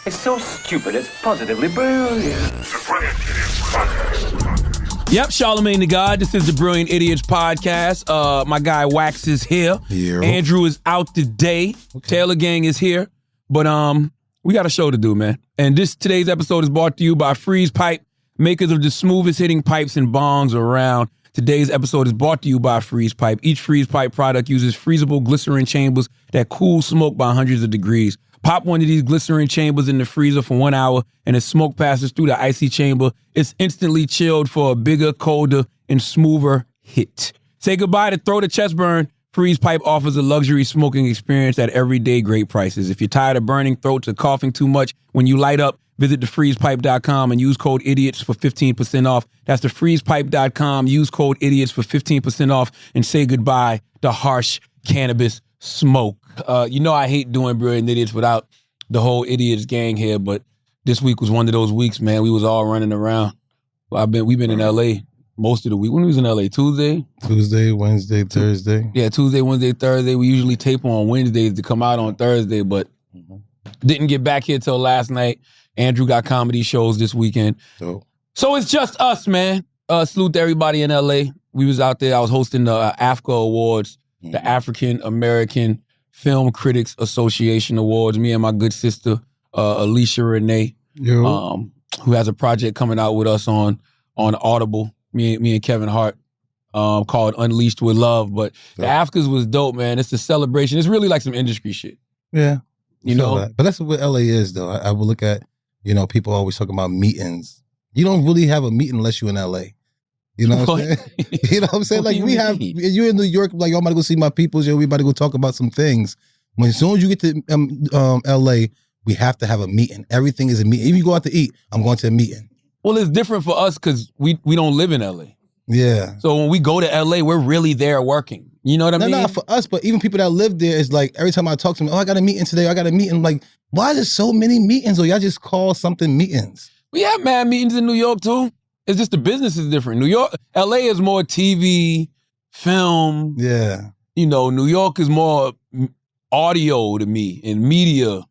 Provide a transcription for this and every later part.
It's so stupid, it's positively brilliant. Yep, Charlemagne the God. This is the Brilliant Idiots podcast. My guy Wax is here. Yeah. Andrew is out today. Okay. Taylor Gang is here. But we got a show to do, man. And today's episode is brought to you by Freeze Pipe, makers of the smoothest hitting pipes and bongs around. Today's episode is brought to you by Freeze Pipe. Each Freeze Pipe product uses freezable glycerin chambers that cool smoke by hundreds of degrees. Pop one of these glycerin chambers in the freezer for 1 hour, and as smoke passes through the icy chamber, it's instantly chilled for a bigger, colder, and smoother hit. Say goodbye to throat or chest burn. Freeze Pipe offers a luxury smoking experience at everyday great prices. If you're tired of burning throats or coughing too much when you light up, visit thefreezepipe.com and use code IDIOTS for 15% off. That's thefreezepipe.com. Use code IDIOTS for 15% off and say goodbye to harsh cannabis smoke. You know I hate doing Brilliant Idiots without the whole Idiots gang here, but this week was one of those weeks, man. We was all running around. We've been in LA most of the week. When we was in LA? Tuesday, Wednesday, Thursday. Yeah, Tuesday, Wednesday, Thursday. We usually tape on Wednesdays to come out on Thursday, but didn't get back here till last night. Andrew got comedy shows this weekend. So it's just us, man. Salute to everybody in LA. We was out there. I was hosting the AFCA Awards, the African American Film Critics Association Awards. Me and my good sister, Alicia Renee, who has a project coming out with us on Audible. Me and Kevin Hart, called Unleashed with Love. But the AFCAs was dope, man. It's a celebration. It's really like some industry shit. Yeah. You know? That. But that's what LA is, though. I will look at, people always talking about meetings. You don't really have a meeting unless you're in LA. You know what I'm saying? You know what I'm saying? Like, you're in New York, like, I'm about to go see my peoples, we about to go talk about some things. As soon as you get to LA, we have to have a meeting. Everything is a meeting. If you go out to eat, I'm going to a meeting. Well, it's different for us because we don't live in LA. Yeah. So when we go to LA, we're really there working. You know what I mean? Not for us, but even people that live there, it's like every time I talk to them, I got a meeting today, I got a meeting. I'm like, why is there so many meetings? Or y'all just call something meetings? We have mad meetings in New York too. It's just the business is different. New York, LA is more TV, film. Yeah. New York is more audio to me and media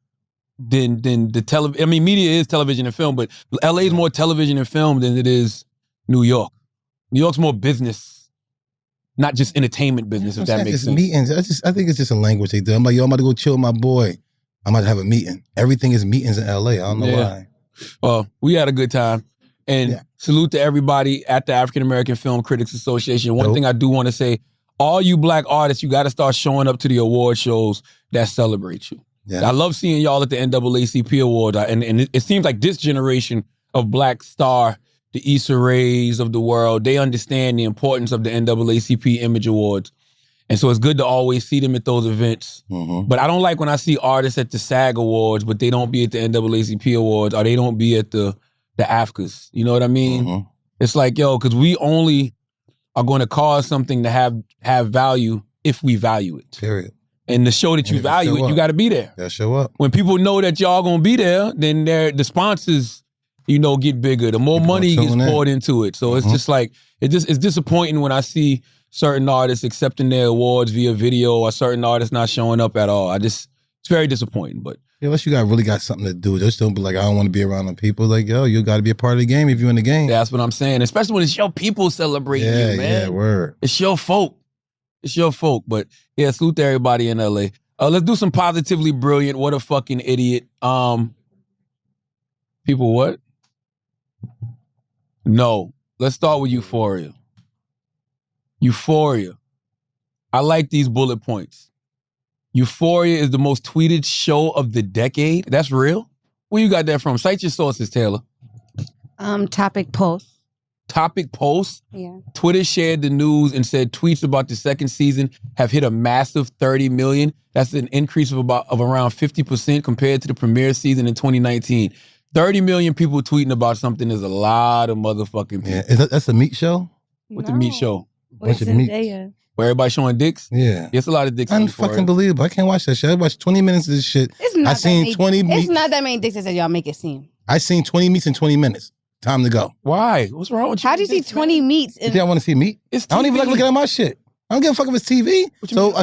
than the television. I mean, media is television and film, but LA is more television and film than it is New York. New York's more business, not just entertainment business, if that makes sense. Meetings. I think it's just a language they do. I'm like, I'm about to go chill with my boy. I'm about to have a meeting. Everything is meetings in LA. I don't know why. Well, we had a good time. And salute to everybody at the African American Film Critics Association. One thing I do want to say, all you black artists, you got to start showing up to the award shows that celebrate you. Yeah. I love seeing y'all at the NAACP Awards. And it seems like this generation of black star, the Issa Raes of the world, they understand the importance of the NAACP Image Awards. And so it's good to always see them at those events. Mm-hmm. But I don't like when I see artists at the SAG Awards, but they don't be at the NAACP Awards, or they don't be at the AFCAs. You know what I mean? Mm-hmm. It's like, because we only are going to cause something to have value if we value it. Period. And to show that you value it, you got to be there. Yeah, show up. When people know that y'all going to be there, then the sponsors, get bigger. The more money gets poured into it. So it's just like, it's disappointing when I see certain artists accepting their awards via video or certain artists not showing up at all. It's very disappointing, but. Unless you really got something to do. Just don't be like, I don't want to be around them people. Like, you got to be a part of the game if you're in the game. That's what I'm saying. Especially when it's your people celebrating you, man. Yeah, word. It's your folk. But yeah, salute to everybody in LA. Let's do some positively brilliant. What a fucking idiot. People what? No. Let's start with Euphoria. Euphoria. I like these bullet points. Euphoria is the most tweeted show of the decade. That's real? Where you got that from? Cite your sources, Taylor. Topic post. Topic post? Yeah. Twitter shared the news and said tweets about the second season have hit a massive 30 million. That's an increase of around 50% compared to the premiere season in 2019. 30 million people tweeting about something is a lot of motherfucking people. Yeah. That's a meat show? What's the meat show? Bunch of meat. Where everybody showing dicks? Yeah. It's a lot of dicks. Unfucking believable. I can't watch that shit. I watched 20 minutes of this shit. It's not It's not that many dicks as y'all make it seem. I seen 20 meats in 20 minutes. Time to go. Why? What's wrong with you? How do you see 20 meats? You think I want to see meat? I don't even like looking at my shit. I don't give a fuck if it's TV.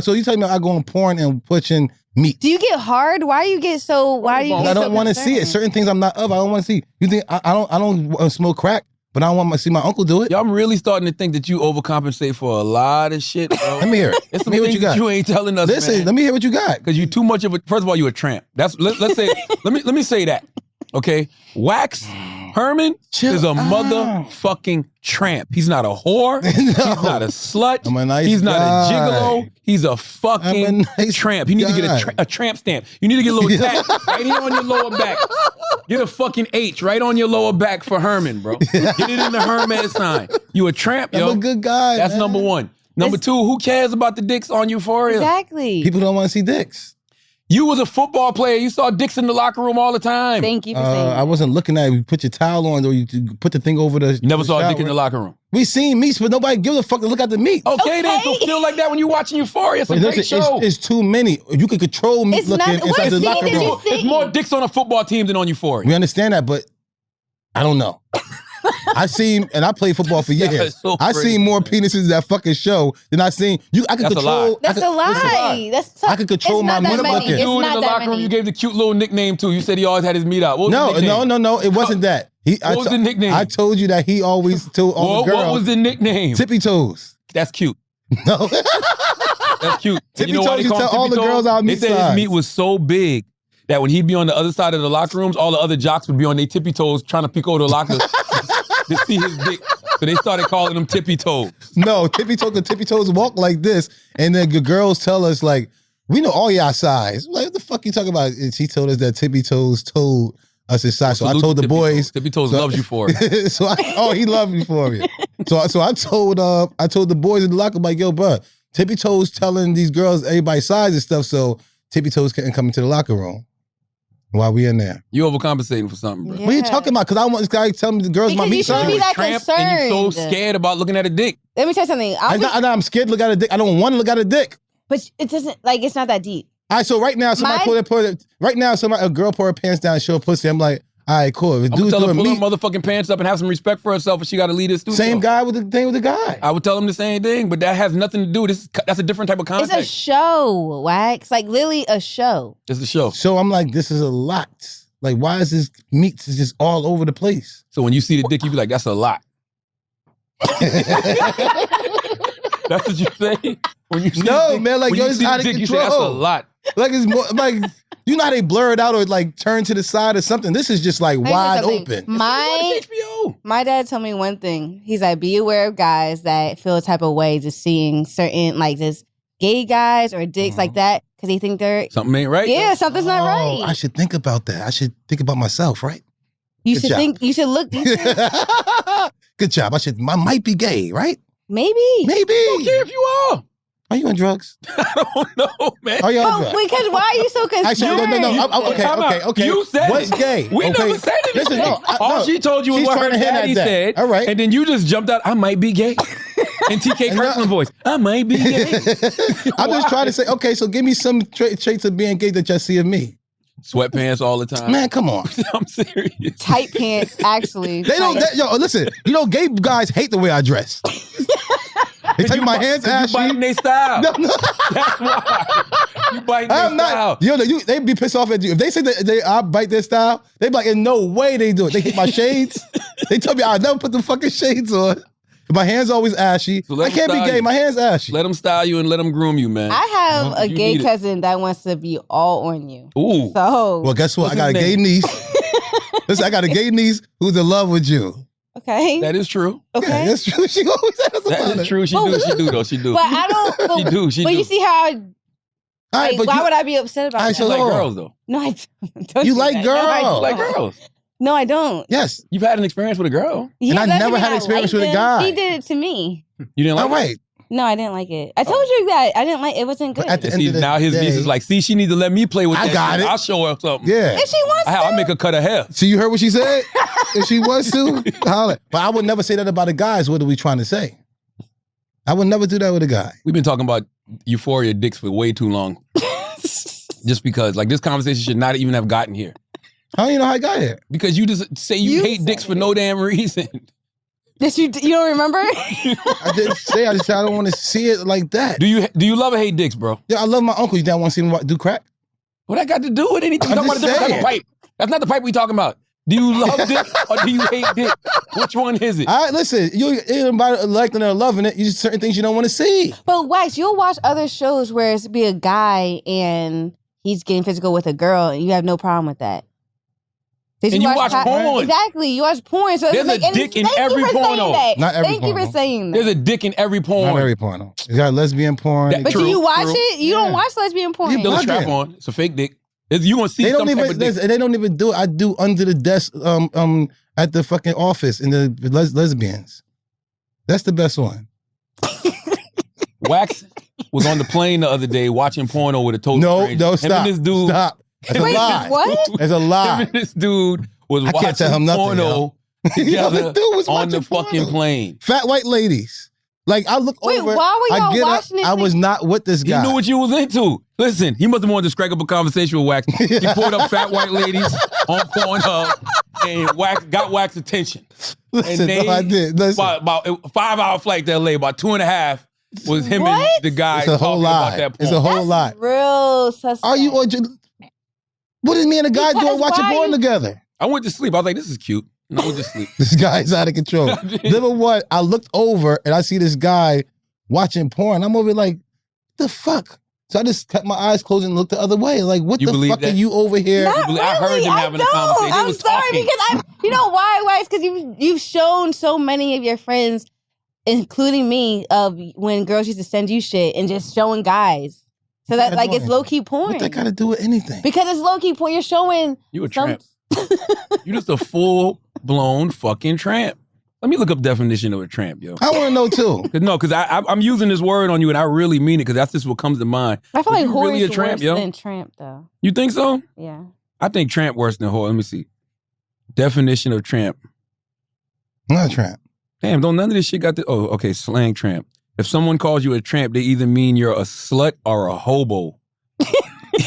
So you telling me I go on porn and pushing meat? Do you get hard? Why do you get so? Why do you? I don't want to see it. Certain things I'm not of. I don't want to see. You think I don't smoke crack, but I don't want to see my uncle do it. Yo, I'm really starting to think that you overcompensate for a lot of shit, bro. Let me hear it. It's some Let me hear what things you got. that you ain't telling us. Listen, man. let me hear what you got. Because you too much of a. First of all, you a tramp. Let's say. let me say that. Okay, Wax Herman is a motherfucking tramp. He's not a whore. No. He's not a slut. I'm a nice He's not guy. a gigolo. He's a fucking nice tramp. You need to get a tramp stamp. You need to get a little tap right here on your lower back. Get a fucking H right on your lower back for Herman, bro. Get it in the Herman sign. You a tramp, yo. I'm a good guy. That's man. number one. Number two, who cares about the dicks on Euphoria? Exactly. People don't want to see dicks. You was a football player. You saw dicks in the locker room all the time. Thank you for saying I wasn't looking at it. You put your towel on or you put the thing over the You never saw a dick in shower. the locker room. We seen meats, but nobody gives a fuck to look at the meat. Okay, then, so feel like that when you're watching Euphoria. It's a But great listen, show. it's too many. You can control meat It's looking not- what inside the scene locker did you room. see? It's more dicks on a football team than on Euphoria. We understand that, but I don't know. I seen, and I played football for That years. is so I crazy, seen more man. penises in that fucking show than I seen. I could That's a control. lie. That's a lie. That's so, I could control it's my not that meat many. looking. It's Dude in not the that locker room, many. you gave the cute little nickname to. You said he always had his meat out. What was the nickname? No. It wasn't that. What was the nickname? I told you that he always told all the girls. What was the nickname? Tippy toes. That's cute. No. That's cute. Tippy You know why toes, they you call him tell all Tippy the girls Toes? our They meat said his size. meat was so big that when he'd be on the other side of the locker rooms, all the other jocks would be on their tippy toes trying to peek over the locker to see his dick. So they started calling him Tippy Toes. No, tippy toes walk like this, and then the girls tell us like, we know all y'all size. Like, what the fuck you talking about? And she told us that Tippy Toes told us his size. So I Salute told to the Tippy boys. Toes. Tippy Toes loves you for it. He loved me for it. So I told the boys in the locker, like, yo, bro, Tippy Toes telling these girls everybody's size and stuff, so Tippy Toes couldn't come into the locker room while we in there. You overcompensating for something, bro. Yeah. What are you talking about? Because I want this guy to tell me the girls Because my meat you shouldn't size. be that Tramp, concerned. and you so scared about looking at a dick. Let me tell you something. I'm scared to look at a dick. I don't want to look at a dick. But it doesn't, like, it's not that deep. All right, so right now, a girl pull her pants down and show her pussy. I'm like, all right, cool. If I'm gonna dude's tell her doing pull her meat, motherfucking pants up and have some respect for herself, and she got to lead us through. same guy with the thing with the guy. I would tell him the same thing, but that has nothing to do. That's a different type of It's context. a show, Wax. Like, literally a show. It's the show. So I'm like, this is a lot. Like, why is this meat just all over the place? So when you see the dick, you be like, "That's a lot." That's what you say. When you see No, the dick, man, like, when yo, you it's see the out of dick, you say, "That's a control." lot." Like, it's more like, you know how they blur it out or like turn to the side or something. This is just like Let me tell wide you something. open. Watch HBO. My dad told me one thing. He's like, be aware of guys that feel a type of way just seeing certain, like, just gay guys or dicks like that because they think they're, Something ain't right. yeah, something's not Oh, I right. should think about that. I should think about myself, right? You good should job. think, you should look, Good job. I might be gay, right? maybe. Maybe. I don't care if you are. Are you on drugs? I don't know, man. Are you on But drugs? because why are you so concerned? Actually, no. Time out. Okay. You said What's it. gay? We okay. never said anything. Listen, no. All she told you was She's what her trying to hint at daddy that. said. All right. And then you just jumped out, I might be gay. In TK Kirkland voice, I might be gay. I'm just trying to say, okay, so give me some traits of being gay that y'all see of me. Sweatpants all the time. Man, come on. I'm serious. Tight pants, actually. They don't, listen, gay guys hate the way I dress. They tell you my hands You ashy. biting their style. No. That's why. You biting their I'm style. not. They be pissed off at you. If they say that I bite their style, they be like, in no way they do it. They hit my shades. They tell me I never put the fucking shades on. My hand's always ashy. So let I can't them be style gay. you. My hand's ashy. Let them style you and let them groom you, man. I have a You gay need it. cousin that wants to be all on you. Ooh. So, Well, guess what? What's I got a his gay name? niece. Listen, I got a gay niece who's in love with you. okay. That is true. Okay. Yeah, that's true. She always asks about That it. is true. She But- do. She do though. She do. But I don't. But, She do. She but do. you see how? All right, Like, why would I be upset about All right, that? You so like hold on. girls though. No, I don't. Don't You do like that. No, I girls. You like don't. girls. No, I don't. Yes. You've had an experience with a girl. Yeah, And I doesn't never mean had I experience liked with a him. guy. He did it to me. You didn't like All right. No, I didn't like it. I told you that I didn't like it. Wasn't good. At the it. end See, of the now his day- niece is like, see, she need to let me play with I that got shit. it. I'll show her something. Yeah. if she wants to, I'll make her cut her hair. So you heard what she said? If she wants to, holler. But I would never say that about a guy. Is what are we trying to say? I would never do that with a guy. We've been talking about Euphoria dicks for way too long. Just because, like, this conversation should not even have gotten here. How do you know how I got here? Because you just say you hate said dicks for it. no damn reason. That you don't remember? I didn't say. I just said I don't want to see it like that. Do you love or hate dicks, bro? Yeah, I love my uncle. You don't want to see him do crack? What that got to do with anything? I'm Talking about a just different type saying. of pipe. That's not the pipe we talking about. Do you love dick or do you hate dick? Which one is it? All right, listen. You ain't about liking it or loving it. You just certain things you don't want to see. But Wax, you'll watch other shows where it's be a guy and he's getting physical with a girl, and you have no problem with that. Did And you watch porn. Exactly, you watch porn. So There's a dick in every porno. Not every Thank you porno. for saying that. There's a dick in every porn. Not every porno. You got lesbian porn. That- But True, do you watch true. it? You don't watch lesbian porn. You Still a bugging. strap on. It's a fake dick. You gonna see They some don't type even of dick. listen, they don't even do it. I do under the desk at the fucking office in the lesbians. That's the best one. Wax was on the plane the other day watching porno with a total No, stranger. no, Him stop. and this dude. Stop. That's a Wait, lie. what? That's a Him lie. and this dude was I can't tell watching him nothing, porno Yo, together the dude was on the watching fucking porno. plane. Fat white ladies. Like I look Wait, over. why were y'all I get watching up. it? I was not with this He guy. knew what you was into. Listen, he must have wanted to strike up a conversation with Wax. He pulled up fat white ladies on Pornhub and got Wax's attention. Listen, and no, I did. Listen, about a 5-hour flight to LA, about 2.5 was him What? and the guy it's a whole talking lie. about that porn. It's a whole lie. Real suspect. Are you? What is me and the guy Because doing watching why porn you- together? I went to sleep. I was like, this is cute. And I went to sleep. This guy's out of control. Number one, I looked over and I see this guy watching porn. I'm over like, the fuck? So I just kept my eyes closed and looked the other way. Like, what You the believe fuck that? are you over here? Not I heard really, them having a don't. conversation. They I'm was sorry talking. because you know why? Why? It's because you've shown so many of your friends, including me, of when girls used to send you shit and just showing guys. So that Yeah, like doing it's it. low key porn. What that got to do with anything? Because it's low key porn. You're showing You a some. tramp. You just a full-blown fucking tramp. Let me look up definition of a tramp, yo. I want to know too. Because I'm using this word on you and I really mean it because that's just what comes to mind. I feel But like you whore really is a tramp, worse yo? than tramp though. You think so? Yeah. I think tramp worse than whore. Let me see. Definition of tramp. I'm not a tramp. Damn, don't none of this shit got the... Oh, okay, slang tramp. If someone calls you a tramp, they either mean you're a slut or a hobo.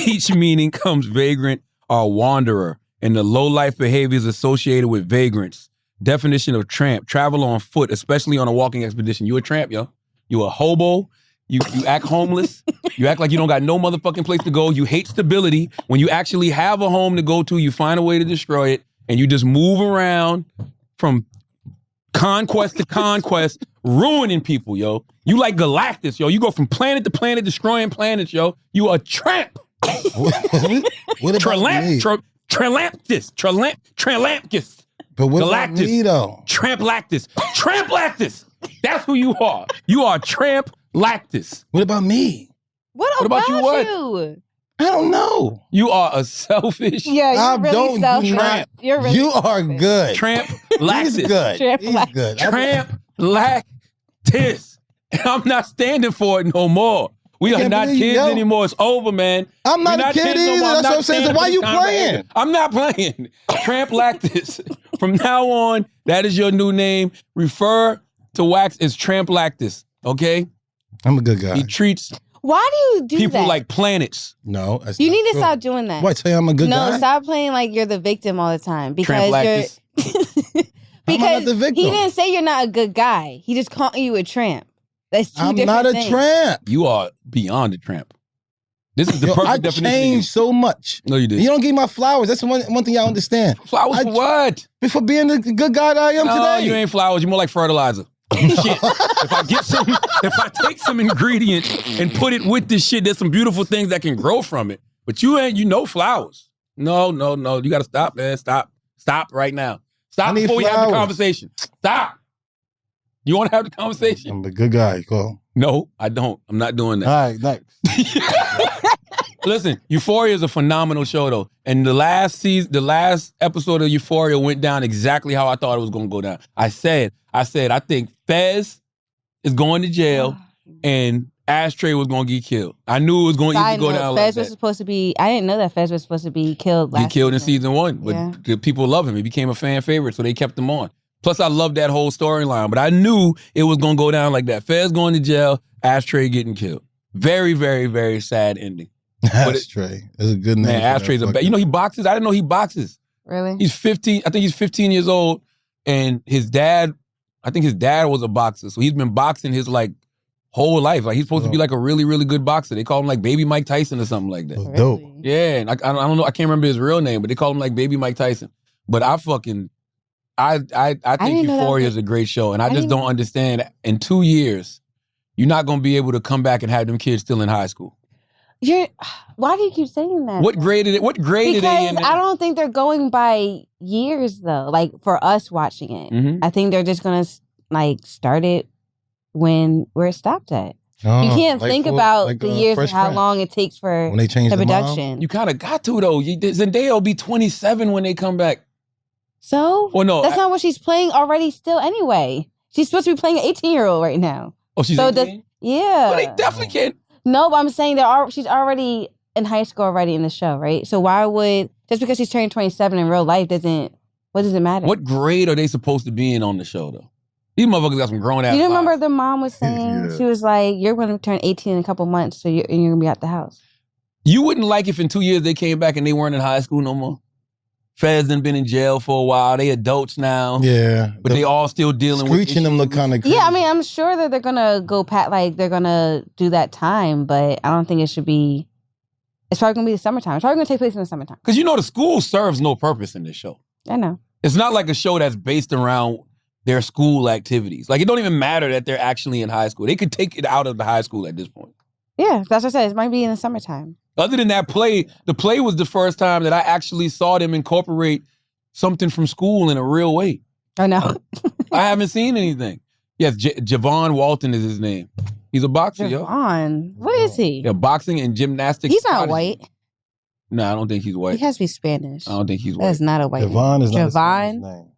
Each meaning comes vagrant or wanderer, and the low-life behaviors associated with vagrants. Definition of tramp: travel on foot, especially on a walking expedition. You a tramp, yo. You a hobo. You act homeless. You act like you don't got no motherfucking place to go. You hate stability. When you actually have a home to go to, you find a way to destroy it, and you just move around from conquest to conquest, ruining people, yo. You like Galactus, yo. You go from planet to planet, destroying planets, yo. You a tramp. What about me? TrampLactus. But what about Galactus. me though? TrampLactus. That's who you are. You are TrampLactus. What about me? What about about you, what? you? I don't know. You are a selfish Yeah, you're I really don't do selfish. not- You're really You are selfish. good. TrampLactus. He's good. Tramp He's Lactus. good. TrampLactus. I'm not standing for it no more. We are can't not believe you kids know. anymore. It's over, man. I'm not We're a kid kids no either. more. That's what I'm saying. So standing why for you this kind of playing? behavior. I'm not playing. TrampLactus. From now on, that is your new name. Refer to Wax as TrampLactus, okay? I'm a good guy. He treats Why do you do people that? like planets. No, that's You not need to true. stop doing that. What? Tell you I'm a good no, guy? stop playing like you're the victim all the time because TrampLactus. you're because the victim? he didn't say you're not a good guy. He just called you a tramp. That's two I'm different not a things. tramp. You are beyond a tramp. This is the Yo, perfect I definition. changed so much. No, you did. You don't give me my flowers. That's one thing y'all understand. Flowers I- for what? Before being the good guy that I am No, today. you ain't flowers. You're more like fertilizer. Shit. If I take some ingredients and put it with this shit, there's some beautiful things that can grow from it. But you flowers. No. You gotta stop, man. Stop right now. I Stop need before we have the flowers. conversation. Stop. You wanna have the conversation? I'm a good guy. Go. No, I don't. I'm not doing All that. right, next. Listen, Euphoria is a phenomenal show though. And the last episode of Euphoria went down exactly how I thought it was gonna go down. I said, I think Fez is going to jail and Ashtray was gonna get killed. I knew it was going to Side go note, down Fez like was that. supposed to be. I didn't know that Fez was supposed to be killed. He Last killed in season 1, but Yeah. the people love him. He became a fan favorite, so they kept him on. Plus, I love that whole storyline, but I knew it was gonna go down like that. Fez going to jail, Ashtray getting killed. Very, very, very sad ending. Ashtray. That's a good name. Man, for that Ashtray's a fucking- bad. You know he boxes. I didn't know he boxes. Really? He's 15. I think he's 15 years old, and his dad I think his dad was a boxer, so he's been boxing his like whole life. Like he's supposed to be like a really, really good boxer. They call him like Baby Mike Tyson or something like that. That's dope. Yeah, and I don't know. I can't remember his real name, but they call him like Baby Mike Tyson. But I think Euphoria is a great show, and I just don't understand. In 2 years, you're not gonna be able to come back and have them kids still in high school. Why do you keep saying that? What grade are they in? Because I don't think they're going by years though. Like for us watching it, I think they're just gonna like start it where it stopped at. Oh, you can't think about the years and how long it takes for when they change the the production. mom? You kind of got to though. Zendaya will be 27 when they come back. So? Well, no, that's not what she's playing already. Still, anyway, she's supposed to be playing an 18-year-old right now. Oh, she's 18? Yeah. Well, they definitely can't. No, but I'm saying she's already in high school already in the show, right? So why would just because she's turning 27 in real life what does it matter? What grade are they supposed to be in on the show though? These motherfuckers got some grown ass. You remember the mom was saying she was like, "You're going to turn 18 in a couple months, so you're going to be out the house." You wouldn't like if in 2 years they came back and they weren't in high school no more. Feds done been in jail for a while. They adults now. Yeah, but they all still dealing with screeching them look kind of crazy. Yeah, I mean, I'm sure that they're gonna go they're gonna do that time, but I don't think it should be. It's probably gonna be the summertime. It's probably gonna take place in the summertime. Because the school serves no purpose in this show. I know. It's not like a show that's based around their school activities. Like it don't even matter that they're actually in high school. They could take it out of the high school at this point. Yeah, that's what I said. It might be in the summertime. Other than that the play was the first time that I actually saw them incorporate something from school in a real way. I know. I haven't seen anything. Yes, Javon Walton is his name. He's a boxer, Javon. What is he? Yeah, boxing and gymnastics. He's not white. No, I don't think he's white. He has to be Spanish. I don't think he's white. That's not a white Javon name. is not a Spanish name.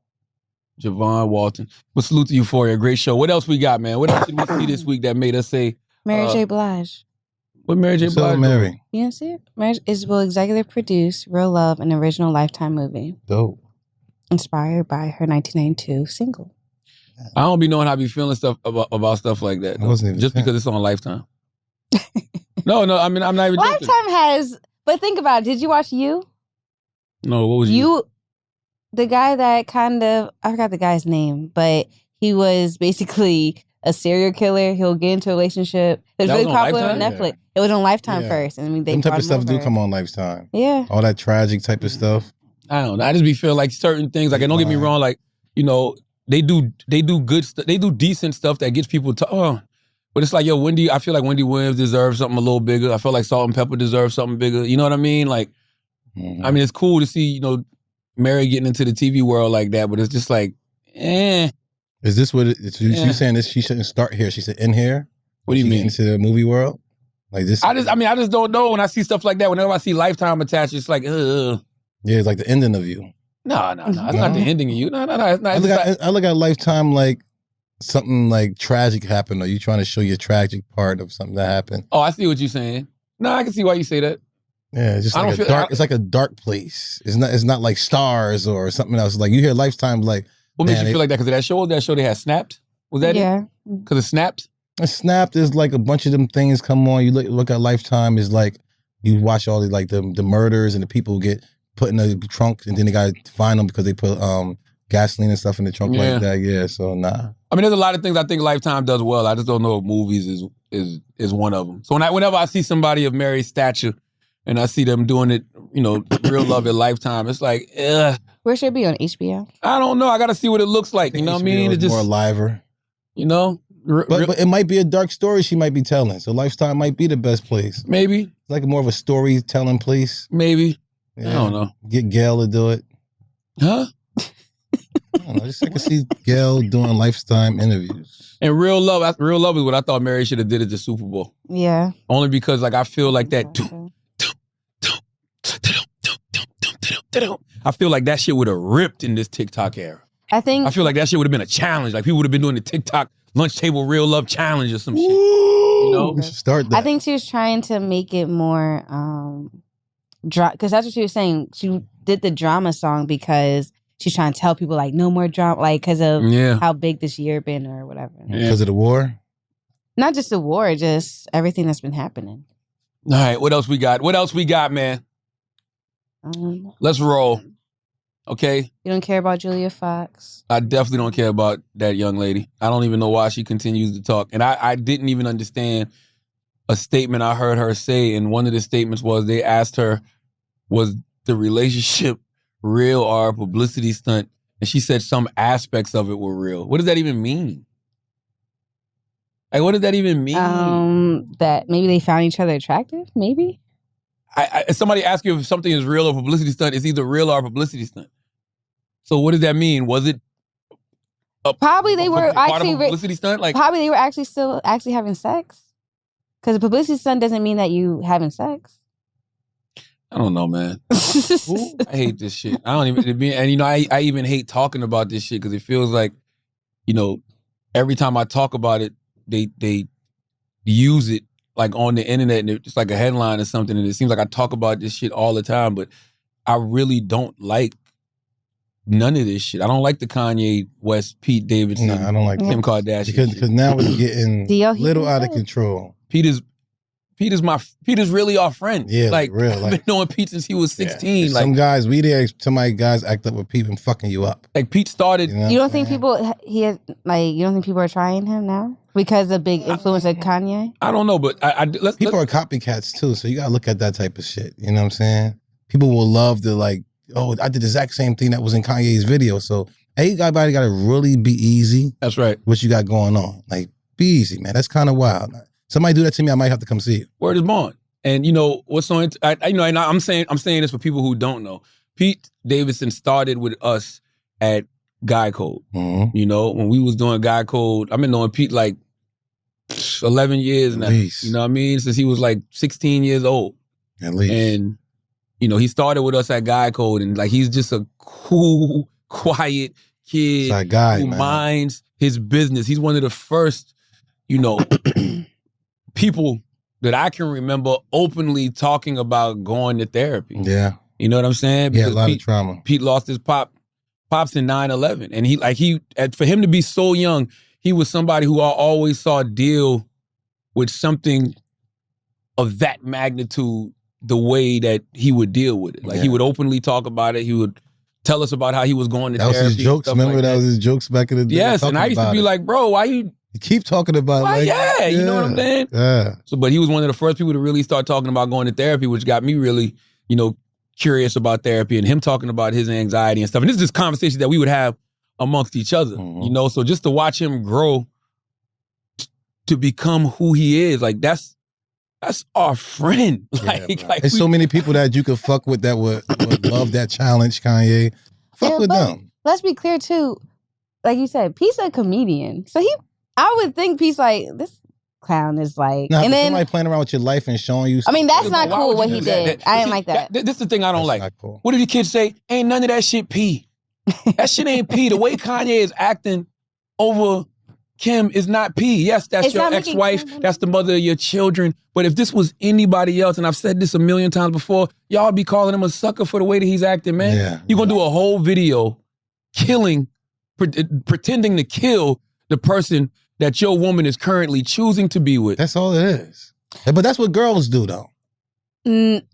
Javon Walton. But salute to Euphoria. Great show. What else we got, man? What else did we see this week that made us say Mary J. Blige? What Mary J. Blige? Mary. You didn't see it? Mary will executive produce Real Love, an original Lifetime movie. Dope. Inspired by her 1992 single. I don't be knowing how I be feeling stuff about stuff like that. Just because it's on Lifetime. No, I mean, I'm not even Lifetime joking. has, but think about it. Did you watch You? No, what was You? The guy that I forgot the guy's name, but he was basically a serial killer. He'll get into a relationship. It was really popular on Netflix. Yeah. It was on Lifetime first. And I mean, them type of stuff do come on Lifetime. Yeah. All that tragic type of stuff. I don't know. I just be feeling like certain things, like, don't get me wrong, like, they do good stuff. They do decent stuff that gets people to, but it's like, I feel like Wendy Williams deserves something a little bigger. I feel like Salt and Pepper deserves something bigger. You know what I mean? Like, I mean, it's cool to see, Mary getting into the TV world like that, but it's just like, Is this what she's saying? This she shouldn't start here. She said in here. What do you mean? Into the movie world, like this. I just don't know when I see stuff like that. Whenever I see Lifetime attached, it's like, Yeah, it's like the ending of You. No. It's not the ending of You. No. It's not. I look at Lifetime like something like tragic happened, or you trying to show your tragic part of something that happened. Oh, I see what you're saying. No, I can see why you say that. Yeah, it's just like it's like a dark place. It's not like Stars or something else. Like you hear Lifetime, like what makes you feel like that? Because of that show? That show they had Snapped? Was that it? Because it Snapped? Snapped is like a bunch of them things come on. You look at Lifetime is like you watch all the murders and the people get put in the trunk and then they got to find them because they put gasoline and stuff in the trunk like that. Yeah, so nah. I mean, there's a lot of things I think Lifetime does well. I just don't know if movies is one of them. So whenever I see somebody of Mary's stature and I see them doing it, Real Love at Lifetime, it's like, ugh. Where should it be, on HBO? I don't know. I got to see what it looks like. You know what I mean? It's just more liver. But it might be a dark story she might be telling. So Lifetime might be the best place. Maybe. It's like more of a storytelling place. Maybe. Yeah. I don't know. Get Gail to do it. Huh? I don't know. Just I can see Gail doing Lifetime interviews. And Real Love is what I thought Mary should have did at the Super Bowl. Yeah. Only because I feel like that. I feel like that shit would have ripped in this TikTok era. I feel like that shit would have been a challenge. Like people would have been doing the TikTok lunch table Real Love challenge or some shit. We should start that. I think she was trying to make it more because that's what she was saying. She did the drama song because she's trying to tell people like no more drama, like because of how big this year been or whatever. Because of the war? Not just the war, just everything that's been happening. All right, what else we got? Man? Let's roll. Okay? You don't care about Julia Fox? I definitely don't care about that young lady. I don't even know why she continues to talk. And I didn't even understand a statement I heard her say. And one of the statements was they asked her, was the relationship real or a publicity stunt? And she said some aspects of it were real. What does that even mean? Like, what does that even mean? That maybe they found each other attractive, maybe? If somebody asks you if something is real or publicity stunt, it's either real or a publicity stunt. So what does that mean? Was it probably they were part actually of a publicity stunt? Like, probably they were actually still having sex. Because a publicity stunt doesn't mean that you having sex. I don't know, man. I hate this shit. I don't even, and you know, I even hate talking about this shit because it feels like, you know, every time I talk about it, they use it like on the internet and it's like a headline or something, and it seems like I talk about this shit all the time, but I really don't like none of this shit. I don't like the Kanye West, Pete Davidson, no, I don't like Kim Kardashian because now it's getting a little out of control. Peter's really our friend. Yeah, like real. I've been knowing Pete since he was 16. Yeah. Like some guys act up with Pete and fucking you up. Like Pete started. You don't think people you don't think people are trying him now because of big influence of Kanye? I don't know, but people are copycats too, so you gotta look at that type of shit. You know what I'm saying? People will love to like, oh, I did the exact same thing that was in Kanye's video. So everybody gotta really be easy. That's right. What you got going on? Like, be easy, man. That's kind of wild. Somebody do that to me, I might have to come see you. Word is born. And you know what's so? I'm saying this for people who don't know. Pete Davidson started with us at Guy Code. Mm-hmm. You know, when we was doing Guy Code, I've been knowing Pete like 11 years now. Least. You know what I mean? Since he was like 16 years old. At least. And you know, he started with us at Guy Code, and like he's just a cool, quiet kid guy, who man. minds his business. He's one of the first, you know, people that I can remember openly talking about going to therapy. Yeah. You know what I'm saying? Yeah, a lot of trauma. Pete lost his pops in 9/11. And for him to be so young, he was somebody who I always saw deal with something of that magnitude the way that he would deal with it. Like he would openly talk about it. He would tell us about how he was going to therapy. That was his jokes. Remember like that was his jokes back in the day? Yes, and I used to be like, bro, why you keep talking about it? Like, yeah, you know what I'm saying? Yeah. So, but he was one of the first people to really start talking about going to therapy, which got me really, you know, curious about therapy and him talking about his anxiety and stuff. And this is just conversations that we would have amongst each other, you know? So just to watch him grow to become who he is, like that's our friend. There's so many people that you could fuck with that would love that challenge, Kanye. Fuck with them. Let's be clear too. Like you said, Pete's a comedian. So I would think Pete's like, this clown is like, Nah, and then somebody playing around with your life and showing you. I mean, that's not cool what you he do that? did. I didn't like that. This is the thing I don't like. Not cool. What did the kids say? Ain't none of that shit P. That shit ain't P. The way Kanye is acting over Kim is not P. Yes, that's It's your not making ex-wife. Kim- That's the mother of your children. But if this was anybody else, and I've said this a million times before, y'all be calling him a sucker for the way that he's acting, man. Yeah. You're going to do a whole video pretending to kill the person that your woman is currently choosing to be with. That's all it is. But that's what girls do, though.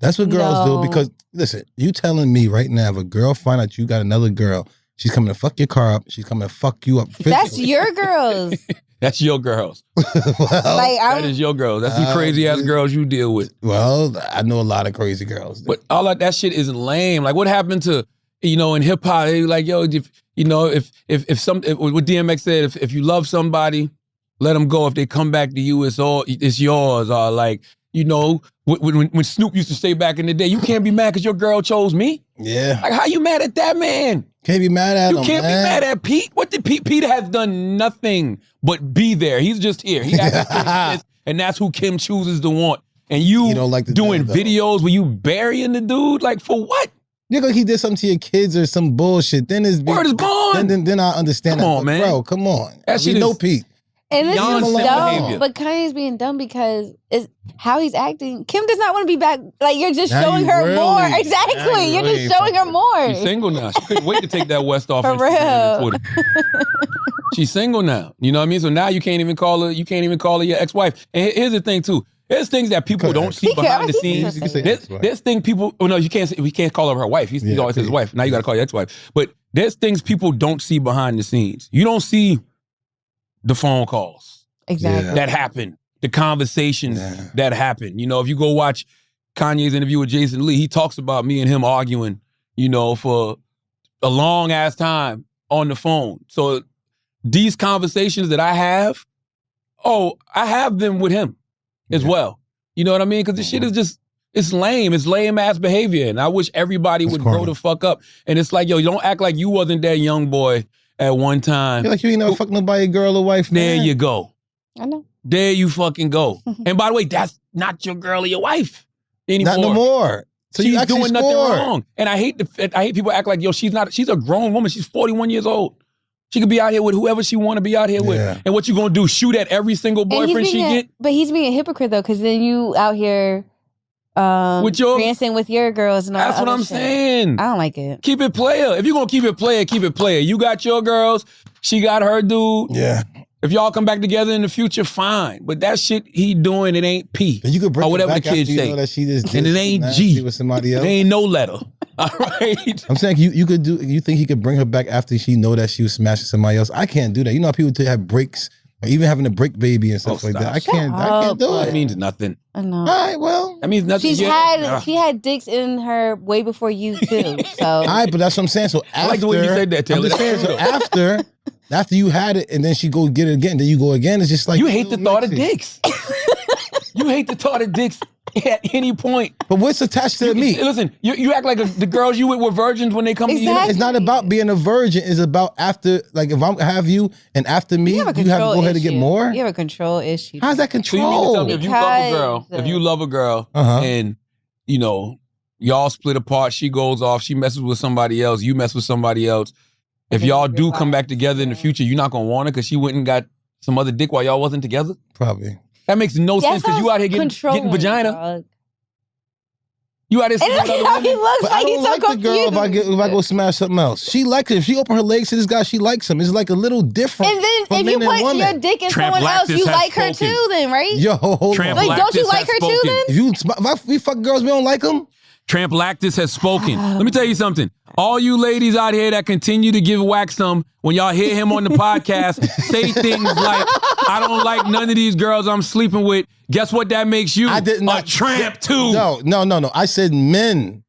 That's what girls do. Because, listen, you telling me right now, if a girl find out you got another girl, she's coming to fuck your car up, she's coming to fuck you up physically. That's your girls. That's your girls. Like, that is your girls. That's the crazy ass girls you deal with. Well, I know a lot of crazy girls. But all of that shit is lame. Like, what happened to, you know, in hip hop? They like, yo, if what DMX said, if you love somebody, let them go. If they come back to you, it's yours. Or like, you know, when Snoop used to say back in the day, you can't be mad because your girl chose me. Yeah. Like, how you mad at that man? Can't be mad at him. You can't be mad at Pete. What did Pete has done nothing but be there. He's just here. He has and that's who Kim chooses to want. And you don't like doing videos where you burying the dude? Like, for what? You're like he did something to your kids or some bullshit. Then it's word is born. Then I understand. Come on, man. Bro, come on. That shit know is Pete. And this is beyond dumb, behavior. but Kanye's being dumb because it's how he's acting. Kim does not want to be back. Like, you're just Now showing you her really- more. now Exactly. you You're really just showing her more. She's single now. She couldn't wait to take that West off For Instagram and real. Twitter. She's single now. You know what I mean? So now you can't even call her your ex-wife. And here's the thing too. There's things that people don't see behind the scenes. You can say There's things people. Oh no, you can't. We can't call her wife. He always says his wife. Now you got to call your ex-wife. But there's things people don't see behind the scenes. You don't see the phone calls that happen, the conversations that happen. You know, if you go watch Kanye's interview with Jason Lee, he talks about me and him arguing, you know, for a long ass time on the phone. So these conversations that I have, I have them with him as well. You know what I mean? Because this shit is just, it's lame. It's lame ass behavior. And I wish everybody would grow the fuck up. And it's like, yo, you don't act like you wasn't that young boy at one time. You're like you ain't never fuck nobody, girl or wife. There you go. I know. There you fucking go. And by the way, that's not your girl or your wife anymore. Not no more. So she's doing nothing wrong. And I hate people act like, yo, she's a grown woman. She's 41 years old. She could be out here with whoever she want to be out here with. And what you gonna do? Shoot at every single boyfriend she get? But he's being a hypocrite though, because then you out here with your dancing with your girls and all that. That's what I'm saying. I don't like it. Keep it player. If you're gonna keep it player, keep it player. You got your girls, she got her dude. Yeah. If y'all come back together in the future, fine. But that shit he doing, it ain't P. You could bring or whatever back the kids after say. You know that she just and it ain't G. With somebody else. It ain't no letter. All right. I'm saying you could do. You think he could bring her back after she know that she was smashing somebody else? I can't do that. You know how people have breaks, or even having a break baby and stuff like that. I can't do it. That means nothing. I know. All right, well, that means nothing. She had dicks in her way before you too. So all right, but that's what I'm saying. So after, I like the way you said that, Taylor. I'm just saying. So after you had it, and then she go get it again, then you go again. It's just like you hate the thought of dicks. You hate the thought of dicks at any point. But what's attached to me? Listen, you act like the girls you with were virgins when they come to you. It's not about being a virgin. It's about after, like if I have you and after me, you have to go ahead and get more. You have a control issue. How's that control? So you mean to tell me if you love a girl, and you know y'all split apart, she goes off, she messes with somebody else, you mess with somebody else. If y'all do come back together in the future, you're not gonna want her because she went and got some other dick while y'all wasn't together? Probably. That makes no sense because you out here getting vagina. Dog. You out here seeing other women. He looks but like I don't he's so like confused. the girl if I go smash something else. She likes it. If she open her legs to this guy, she likes him. It's like a little different. And then if you put your dick in someone else, you like her too then, right? Yo, hold on. Like, don't you like her too then? If we fuck girls, we don't like them? TrampLactus has spoken. Let me tell you something. All you ladies out here that continue to give Wax some, when y'all hear him on the podcast, say things like, I don't like none of these girls I'm sleeping with. Guess what that makes you? I did not. A tramp too. No. I said men.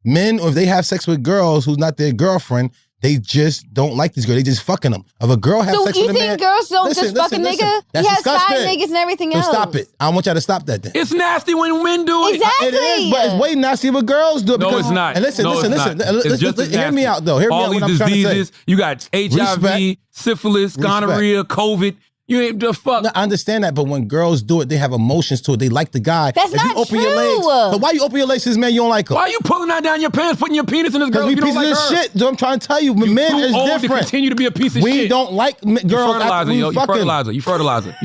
Men, or if they have sex with girls who's not their girlfriend, they just don't like this girl. They just fucking them. If a girl has sex with a man. So you think girls don't just fuck a nigga? He has side niggas and everything else. So stop it. I want y'all to stop that then. It's nasty when men do it. Exactly. It is, but it's way nasty when girls do it. No, it's not. And listen. Hear me out though. Hear me out what I'm trying to say. You got HIV, syphilis, gonorrhea, COVID. You ain't the fuck. No, I understand that, but when girls do it, they have emotions to it. They like the guy. That's not open true. Your legs, so why you open your legs to this man you don't like him? Why are you pulling that down your pants, putting your penis in this girl? Because we you don't pieces like of her? shit. So I'm trying to tell you, men is old different. To continue to be a piece of shit. We don't like girls after we fucking. You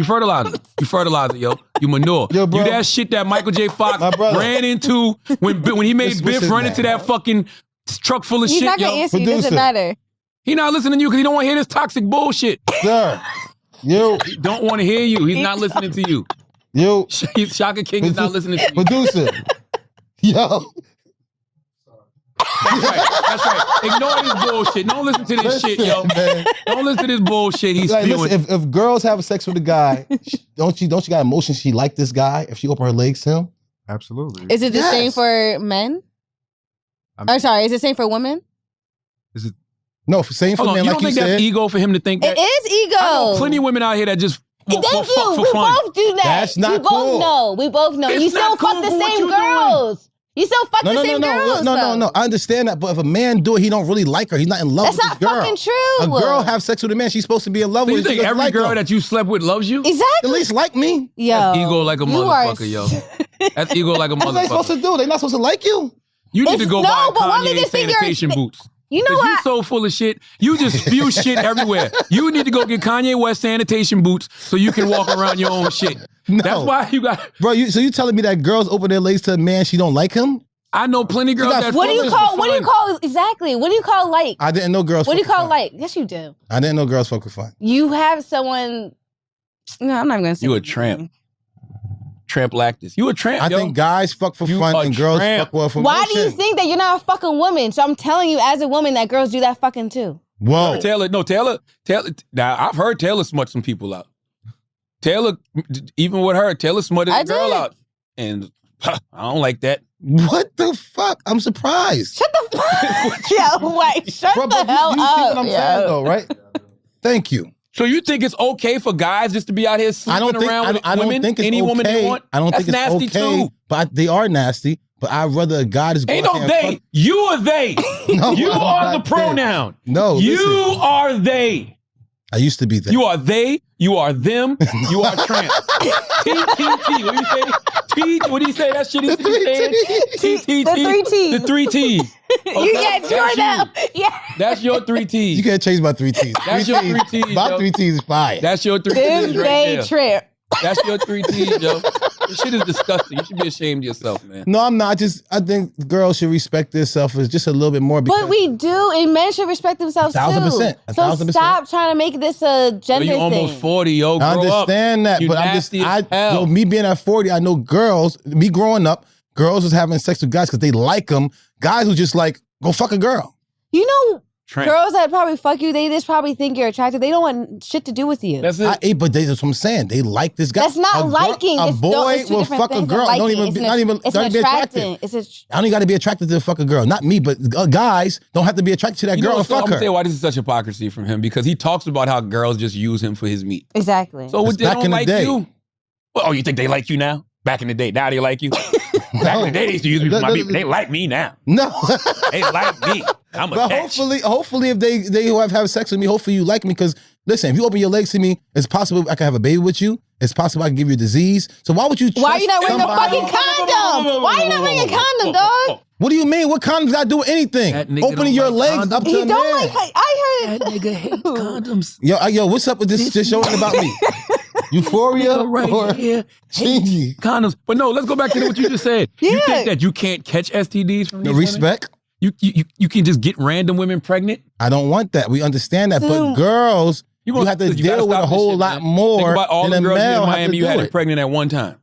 fertilizer, yo. You manure. Yo, bro. You that shit that Michael J. Fox ran into when he made Biff run into that fucking truck full of shit, yo. He's not going to answer you. It doesn't matter. He not listening to you because he don't want to hear this toxic bullshit. Sir. He don't want to hear you. He's not listening to you. Shaka King is not listening to you. Producer. Yo. That's right. Ignore this bullshit. Don't listen to this shit, yo. Man. Don't listen to this bullshit he's spewing. Listen, if girls have sex with a guy, don't you got emotion? She like this guy if she open her legs to him? Absolutely. Is it the same for men? Is it the same for women? Is it? No, same for men. You don't think that's ego for him to think that? It is ego. I know plenty of women out here that just Thank you. For we fun. both do that. That's not cool. We both know. It's you still not cool fuck the for what same you girls. You still fuck the same girls. No. I understand that, but if a man do it, he don't really like her. He's not in love with this girl. That's not fucking true. A girl have sex with a man, she's supposed to be in love with. You think every girl that you slept with loves you? Exactly. At least like me. Yo, that's ego like a motherfucker, yo. That's ego like a motherfucker. What are they supposed to do? They not supposed to like you. You need to go buy Kanye sanitation boots. You know what? You so full of shit. You just spew shit everywhere. You need to go get Kanye West sanitation boots so you can walk around your own shit. No. That's why you got... Bro, so you telling me that girls open their legs to a man she don't like him? I know plenty of girls that... What do you call exactly? What do you call like? I didn't know girls What do you call fun. like? Yes, you do. I didn't know girls fuck with fun. You have someone... No, I'm not even going to say you a tramp. TrampLactus. You a tramp, I yo. think guys fuck for You fun a and girls tramp. fuck well for Why motion. do you think that you're not a fucking woman? So I'm telling you, as a woman, that girls do that fucking too. Whoa. Taylor. Now, I've heard Taylor smut some people out. Taylor, even with her, Taylor smutted a girl out. And I don't like that. What the fuck? I'm surprised. Shut the fuck Yo, wait. Shut Bro, the but hell you up. see what I'm saying, though, right? Thank you. So you think it's okay for guys just to be out here sleeping around with I don't women, think it's any okay. woman they want? I don't That's think it's nasty okay. too. But they are nasty. But I'd rather a guy just go Ain't out no there they. and fuck. You are they. No, You I'm are not the pronoun. they. No, you listen. are they. I used to be they. You are they. You are them. You are tramp. T-T-T. What do you say? T. What do you say? That shit is saying? T-T-T. The 3 T's. The 3 T's. You get your them. Yeah. That's your 3 T's. You can't change my 3 T's. That's your 3 T's, My yo. 3 T's is fire. That's your 3 Them, T's right they, there. trip. That's your 3 T's, yo. This shit is disgusting. You should be ashamed of yourself, man. No, I'm not. I think girls should respect themselves just a little bit more. Because But we do, and men should respect themselves 1,000%. too. 1,000%. So stop trying to make this a Yo, gender you thing. almost 40, yo. Grow I up. understand that, You but I'm nasty as hell. me being at 40, I know girls, me growing up, girls was having sex with guys because they like them. Guys who just like, go fuck a girl. You know, Tramp. girls that probably fuck you, they just probably think you're attractive. They don't want shit to do with you. That's it. But that's what I'm saying. They like this guy. That's not liking. A It's boy two will different fuck a things than girl. liking. Don't even It's be, an- not even, it's don't an even be attracted. attracting. I don't got to be attracted to fuck a girl. Not me, but guys don't have to be attracted to that You know girl and what's so, I'm fuck gonna her. tell you why this is such hypocrisy from him, because he talks about how girls just use him for his meat. Exactly. So It's they back don't in the like day. you. Well, oh, you think they like you now? Back in the day, now they like you. Back in the day, they used to use me for my meat. They like me now. No. They like me. I'm a But catch. hopefully, if they who have sex with me, hopefully you like me. Because listen, if you open your legs to me, it's possible I can have a baby with you. It's possible I can give you a disease. So why would you? Why are you not trust wearing a somebody- fucking condom? Why are you not wearing a condom, dog? What do you mean? What condoms got to do with anything? That nigga Opening don't your like legs condoms. up to He a don't man. like. I heard. That nigga hates condoms. Yo, what's up with this just showing about me? Euphoria Right or here. Chingy? Condoms. But no, let's go back to what you just said. You Yeah. think that you can't catch STDs from The these women? respect. You can just get random women pregnant? I don't want that. We understand that, but Soon. girls, you gonna- have to you gotta deal with stop a this whole shit, lot man. more Think about all than the a girls in male have Miami to you do had it. it pregnant at one time.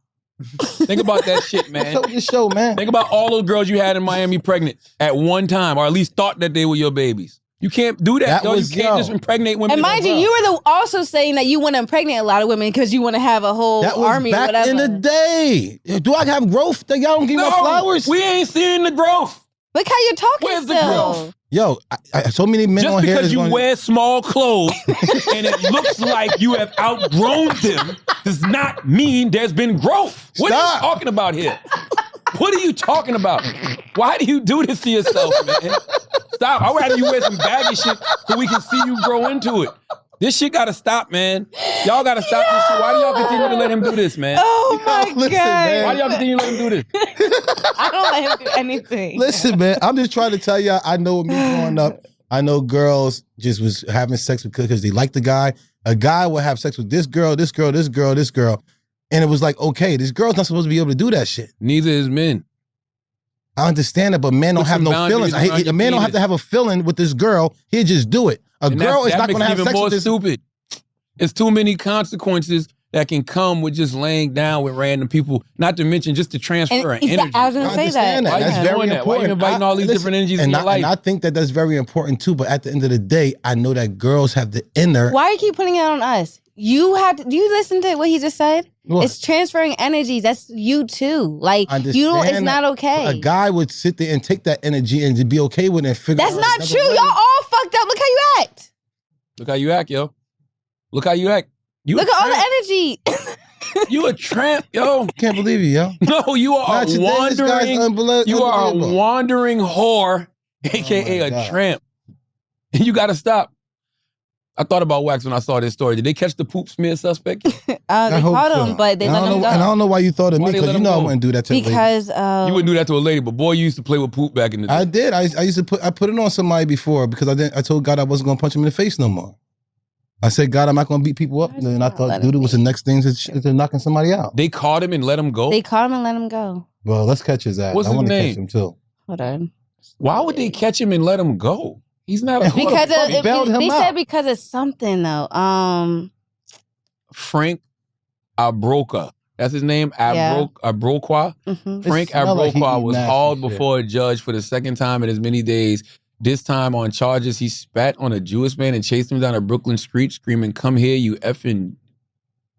Think about that shit, man. What's up with this show, man? Think about all those girls you had in Miami pregnant at one time, or at least thought that they were your babies. You can't do that. That Yo. was- You can't yo. just impregnate women. And mind you, you were also saying that you want to impregnate a lot of women because you want to have a whole That was army or back whatever. in the day. Do I have growth? That y'all don't give me no flowers? We ain't seeing the growth. Look how you're talking Where's the still. growth? Yo, so many men Just on here. because that's you gonna- wear small clothes and it looks like you have outgrown them does not mean there's been growth. What are Stop. you talking about here? What are you talking about? Why do you do this to yourself, man? Stop. I'd rather you wear some baggy shit so we can see you grow into it. This shit gotta stop, man. Y'all gotta stop this shit. Why do y'all continue to let him do this, man? Oh my Listen, God. man. Why do y'all continue to let him do this? I don't let him do anything. Listen, man, I'm just trying to tell y'all, I know with me growing up, I know girls just was having sex because they like the guy. A guy would have sex with this girl, this girl, this girl, this girl. And it was like, okay, this girl's not supposed to be able to do that shit. Neither is men. I understand it, but men don't Put have some no boundaries feelings. around A your man don't have penis. to have a feeling with this girl. He'll just do it. A And girl is that not makes going to it have even sex more with this. stupid. It's too many consequences that can come with just laying down with random people. Not to mention just to transfer an energy. I was going I to say understand that. Why you That's doing very that? Why you important. inviting all these different energies in your life? And I think that that's very important too. But at the end of the day, I know that girls have the inner. Why you keep putting it on us? You have to, do you listen to what he just said? What? It's transferring energies. That's you too. Like, I you understand don't, it's that, not okay. but a guy would sit there and take that energy and just be okay with it and figure That's out not another true. way. Y'all all fucked up. Look how you act. Look how you act, yo. Look how you act. You Look a at all the tramp. energy. You a tramp, yo. Can't believe you, yo. No, you are Not a today, this guy's wandering. You are a unbelievable. wandering whore, aka my a God. tramp. And you got to stop. I thought about Wax when I saw this story. Did they catch the poop smear suspect? They I hope caught so. him, but they And let I him don't go. know, and I don't know why you thought of Why me they because let you him know I go? wouldn't do that to a lady. Because You wouldn't do that to a lady, but boy, you used to play with poop back in the day. I did. I used to I put it on somebody before because I told God I wasn't gonna punch him in the face no more. I said, God, I'm not gonna beat people up. And then I thought Let him dude was the next thing to knocking somebody out. They caught him and let him go. they caught him and let him go. Well, let's catch his ass. What's I his want to name? catch him too. Hold on. Why would they catch him and let him go? He's not a Because They bailed him they out. said because of something though. Frank Abroka. That's his name, Abroqua. Frank Abroqua was hauled before a judge for the second time in as many days. This time on charges, he spat on a Jewish man and chased him down a Brooklyn street screaming, "Come here, you effing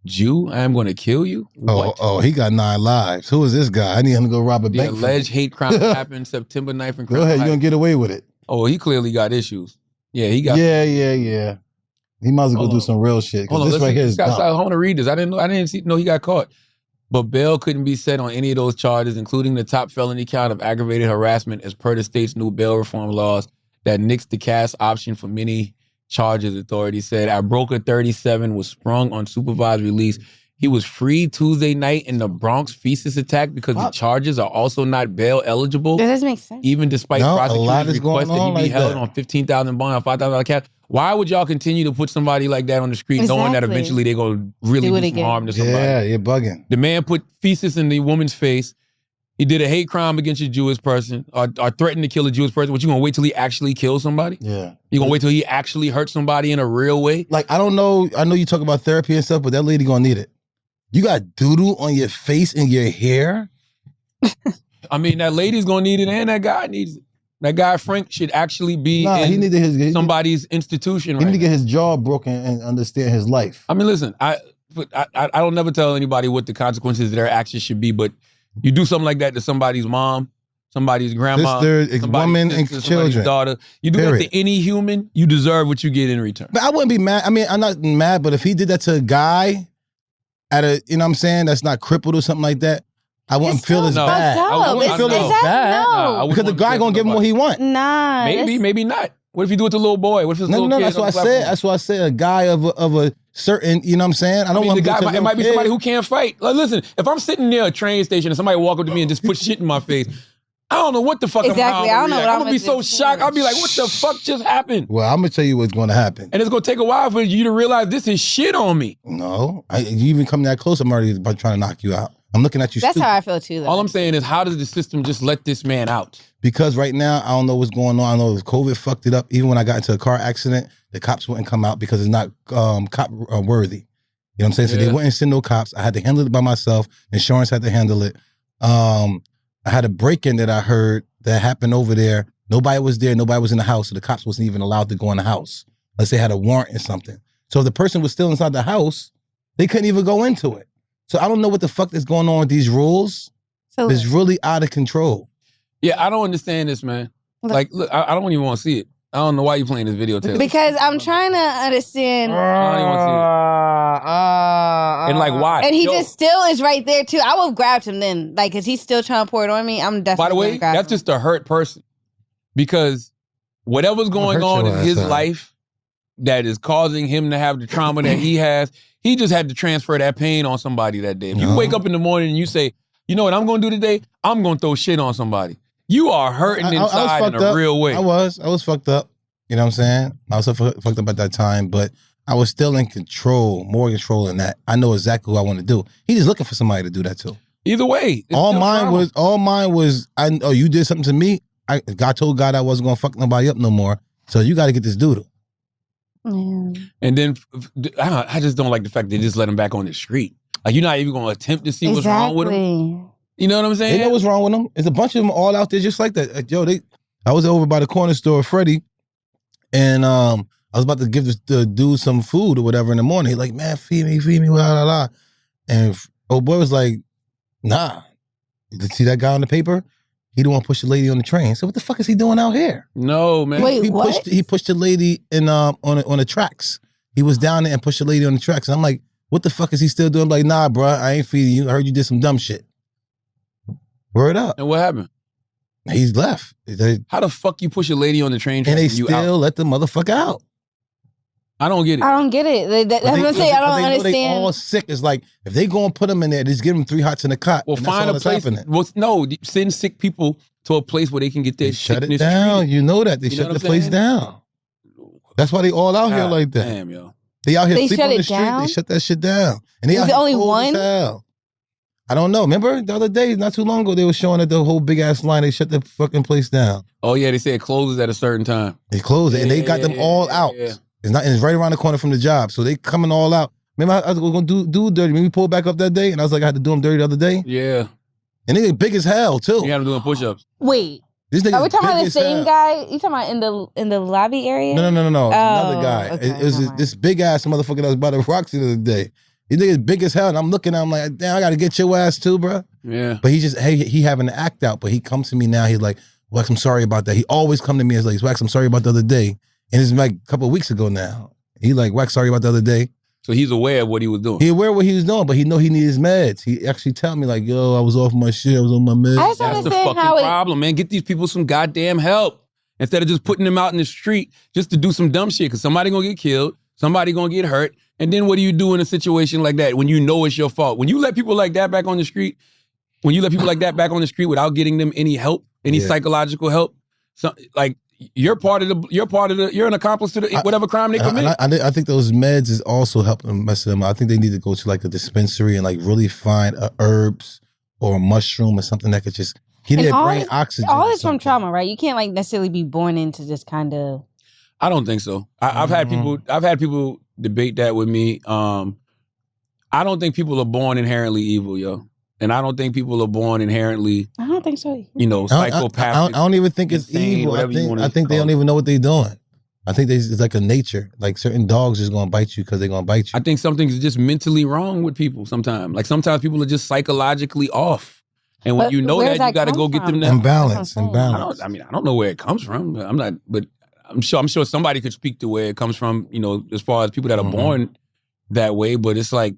Jew, I am going to kill you." Oh, he got 9 lives. Who is this guy? I need him to go rob a bank. The alleged hate crime happened September 9th in Go ahead, you're going to get away with it. Oh, he clearly got issues. Yeah, he got. Yeah. He might as well go do some real shit. Hold on, this right here is dumb. I want to read this. I didn't know he got caught. But bail couldn't be set on any of those charges, including the top felony count of aggravated harassment, as per the state's new bail reform laws that nixed the cash option for many charges, authorities said. Abroqua, 37, was sprung on supervised release. He was freed Tuesday night in the Bronx feces attack because the charges are also not bail eligible. That doesn't make sense. Even despite prosecutors' request that he be held on $15,000 bond or $5,000 cash. Why would y'all continue to put somebody like that on the street knowing that eventually they're going to really do some harm to somebody? Yeah, you're bugging. The man put feces in the woman's face. He did a hate crime against a Jewish person or threatened to kill a Jewish person. But you going to wait till he actually kills somebody? Yeah. You going to wait till he actually hurts somebody in a real way? Like, I don't know. I know you talk about therapy and stuff, but that lady going to need it. You got doo-doo on your face and your hair? I mean, that lady's going to need it and that guy needs it. That guy, Frank, should actually be in somebody's institution. He need to get his jaw broken and understand his life. I mean, listen, I don't never tell anybody what the consequences of their actions should be, but you do something like that to somebody's mom, somebody's grandma, sister, woman, and children, daughter. You do that to any human, you deserve what you get in return. But I wouldn't be mad. I mean, I'm not mad, but if he did that to a guy at a, you know what I'm saying, that's not crippled or something like that, I wouldn't feel as bad. I wouldn't feel as bad because the guy gonna give him what he want. Nah, maybe not. What if you do it to a little boy? What if it's a little kid? That's what I said. That's what I said. A guy of a certain, you know what I'm saying? I don't want the guy. It might be somebody who can't fight. Like, listen, if I'm sitting near a train station and somebody walk up to me and just put shit in my face, I don't know what the fuck I'm gonna be so shocked. I'll be like, what the fuck just happened? Well, I'm gonna tell you what's gonna happen. And it's gonna take a while for you to realize this is shit on me. No, you even come that close, I'm already about trying to knock you out. I'm looking at you. That's how I feel too, though. All I'm saying is, how does the system just let this man out? Because right now, I don't know what's going on. I know COVID fucked it up. Even when I got into a car accident, the cops wouldn't come out because it's not cop worthy. You know what I'm saying? So they wouldn't send no cops. I had to handle it by myself. Insurance had to handle it. I had a break-in that I heard that happened over there. Nobody was there. Nobody was in the house. So the cops wasn't even allowed to go in the house unless they had a warrant or something. So if the person was still inside the house, they couldn't even go into it. So I don't know what the fuck is going on with these rules. So it's really out of control. Yeah, I don't understand this, man. Like, look, I don't even want to see it. I don't know why you playing this video, Taylor. Because I'm trying to understand. I don't even want to see it. And like, why? And he just still is right there too. I would have grabbed him then, like, cause he's still trying to pour it on me. I'm definitely. By the way, that's just a hurt person, because whatever's going on in his life that is causing him to have the trauma that he has, he just had to transfer that pain on somebody that day. If you wake up in the morning and you say, you know what I'm going to do today? I'm going to throw shit on somebody. You are hurting inside in a real way. I was fucked up. You know what I'm saying? I was fucked up at that time, but I was still in control, more control than that. I know exactly who I want to do. He's just looking for somebody to do that too. Either way. All mine was, you did something to me. God told God I wasn't going to fuck nobody up no more. So you got to get this doodle. Mm. And then I just don't like the fact they just let him back on the street. Like, you're not even going to attempt to see what's wrong with him. You know what I'm saying? They know what's wrong with them. There's a bunch of them all out there just like that. Like, I was over by the corner store, Freddie, and I was about to give the dude some food or whatever in the morning. He's like, man, feed me, blah, blah, blah. And old boy was like, nah. You see that guy on the paper? He don't want to push the lady on the train. So what the fuck is he doing out here? No, man. Wait, he pushed the lady in on the tracks. He was down there and pushed the lady on the tracks. And I'm like, what the fuck is he still doing? I'm like, nah, bro, I ain't feeding you. I heard you did some dumb shit. Word up. And what happened? He's left. How the fuck you push a lady on the train and they still let the motherfucker out? I don't get it. I don't get it. That's what I'm saying. I don't understand. They all sick. It's like, if they go and put them in there, just give them 3 hots in the cot. Well, find a place. Send sick people to a place where they can get their shut it down. Treated. You know that. They shut the place down. That's why they all out here like that. Damn, yo. They out here sleeping on the street. They shut that shit down. And they out here only one? I don't know. Remember the other day, not too long ago, they were showing that the whole big ass line. They shut the fucking place down. Oh yeah, they say it closes at a certain time. They close it, and they got them all out. It's right around the corner from the job, so they coming all out. Remember, I was going to do dirty. When we pulled back up that day, and I was like, I had to do him dirty the other day. Yeah. And they big as hell too. You had him doing push-ups. Wait. This nigga Are we talking about the same hell. guy? You talking about in the lobby area? No. Another guy. Okay, It was this big ass motherfucker that was by the Roxy the other day. These niggas big as hell, and I'm looking at him like, damn, I got to get your ass too, bro. Yeah. But he having an act out, but he comes to me now. He's like, Wax, I'm sorry about that. He always come to me and like, Wax, I'm sorry about the other day. And it's like a couple of weeks ago now. He like, Wax, sorry about the other day. So he's aware of what he was doing. He aware of what he was doing, but he know he need his meds. He actually tell me like, yo, I was off my shit. I was on my meds. I just That's the understand fucking how problem, man. Get these people some goddamn help. Instead of just putting them out in the street just to do some dumb shit, because somebody gonna get killed, somebody gonna get hurt, and then what do you do in a situation like that when you know it's your fault? When you let people like that back on the street, without getting them any help, any psychological help, like you're an accomplice to whatever crime they commit. I think those meds is also helping them mess them up. I think they need to go to like a dispensary and like really find herbs or a mushroom or something that could just give their brain oxygen. All this from trauma, right? You can't like necessarily be born into this kind of. I don't think so. I've had people debate that with me. I don't think people are born inherently evil, yo. And I don't think people are born inherently. I don't think so. Psychopathic. I don't even think it's insane, evil. I think they don't even know what they're doing. I think it's like a nature. Like certain dogs just gonna bite you because they're gonna bite you. I think something's just mentally wrong with people sometimes. Like sometimes people are just psycologically off. And when you know that, you got to go get them that imbalance. I don't know where it comes from. But I'm sure somebody could speak to where it comes from, as far as people that are born that way. But it's like,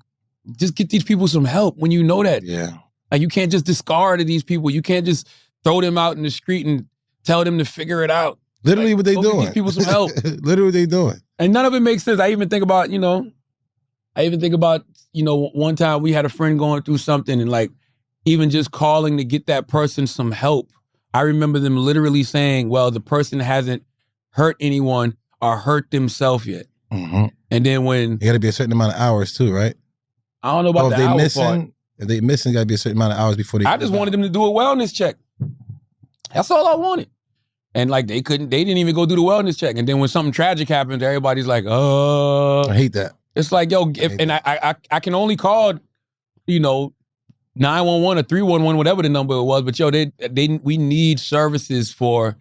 just get these people some help when you know that. Yeah. Like you can't just discard these people. You can't just throw them out in the street and tell them to figure it out. Literally what they doing. Get these people some help. Literally what they doing. And none of it makes sense. I even think about, one time we had a friend going through something and like even just calling to get that person some help. I remember them literally saying, well, the person hasn't hurt anyone or hurt themselves yet. Mm-hmm. And then when... It got to be a certain amount of hours too, right? I don't know about the hour part. If they missing, it got to be a certain amount of hours before they... I just wanted them to do a wellness check. That's all I wanted. And like they didn't even go do the wellness check. And then when something tragic happens, everybody's like, I hate that. It's like, yo, I can only call, 911 or 311, whatever the number it was. But yo, we need services for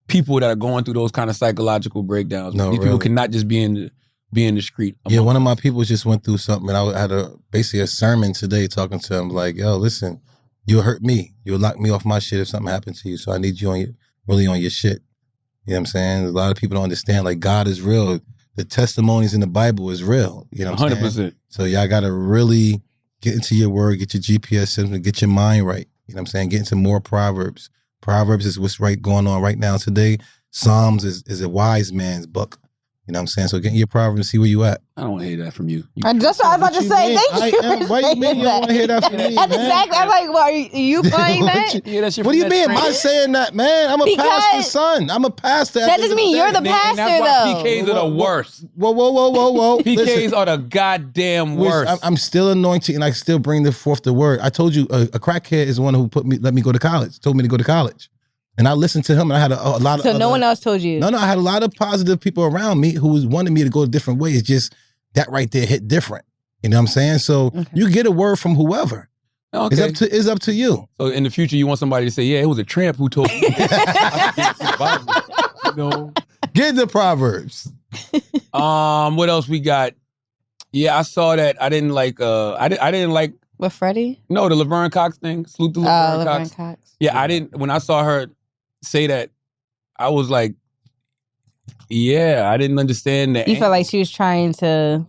people that are going through those kind of psychological breakdowns. These people cannot just be in the street. Yeah, one of my people just went through something, and I had basically a sermon today talking to him like, yo, listen, you'll hurt me. You'll knock me off my shit if something happens to you. So I need you really on your shit. You know what I'm saying? A lot of people don't understand, like, God is real. The testimonies in the Bible is real. You know what I'm 100%. saying? So y'all got to really get into your word, get your GPS system, get your mind right. You know what I'm saying? Get into more Proverbs. Proverbs is what's going on right now today. Psalms is a wise man's book. You know what I'm saying? So get in your Proverbs and see where you at. I don't want to hear that from you. That's what I was about to say. Thank you. Why you mean you don't want to hear that from me, That's exactly. I'm like, well, are you playing that? What do you mean? Am I saying that, man? I'm a pastor's son. I'm a pastor. That doesn't mean you're the pastor, though. PKs are the worst. Whoa. PKs are the goddamn worst. I'm still anointed and I still bring forth the word. I told you a crackhead is the one who let me go to college, told me to go to college. And I listened to him, and I had a lot of... So no one else told you? No, I had a lot of positive people around me who wanted me to go a different way. It's just that right there hit different. You know what I'm saying? So you get a word from whoever. Okay. It's up to you. So in the future, you want somebody to say, yeah, it was a tramp who told me. Get the Proverbs. What else we got? Yeah, I saw that. I didn't like... I didn't like... With Freddie? No, the Laverne Cox thing. Salute to Laverne Cox. Yeah, I didn't... When I saw her say that, I was like, yeah, I didn't understand that. You felt like she was trying to...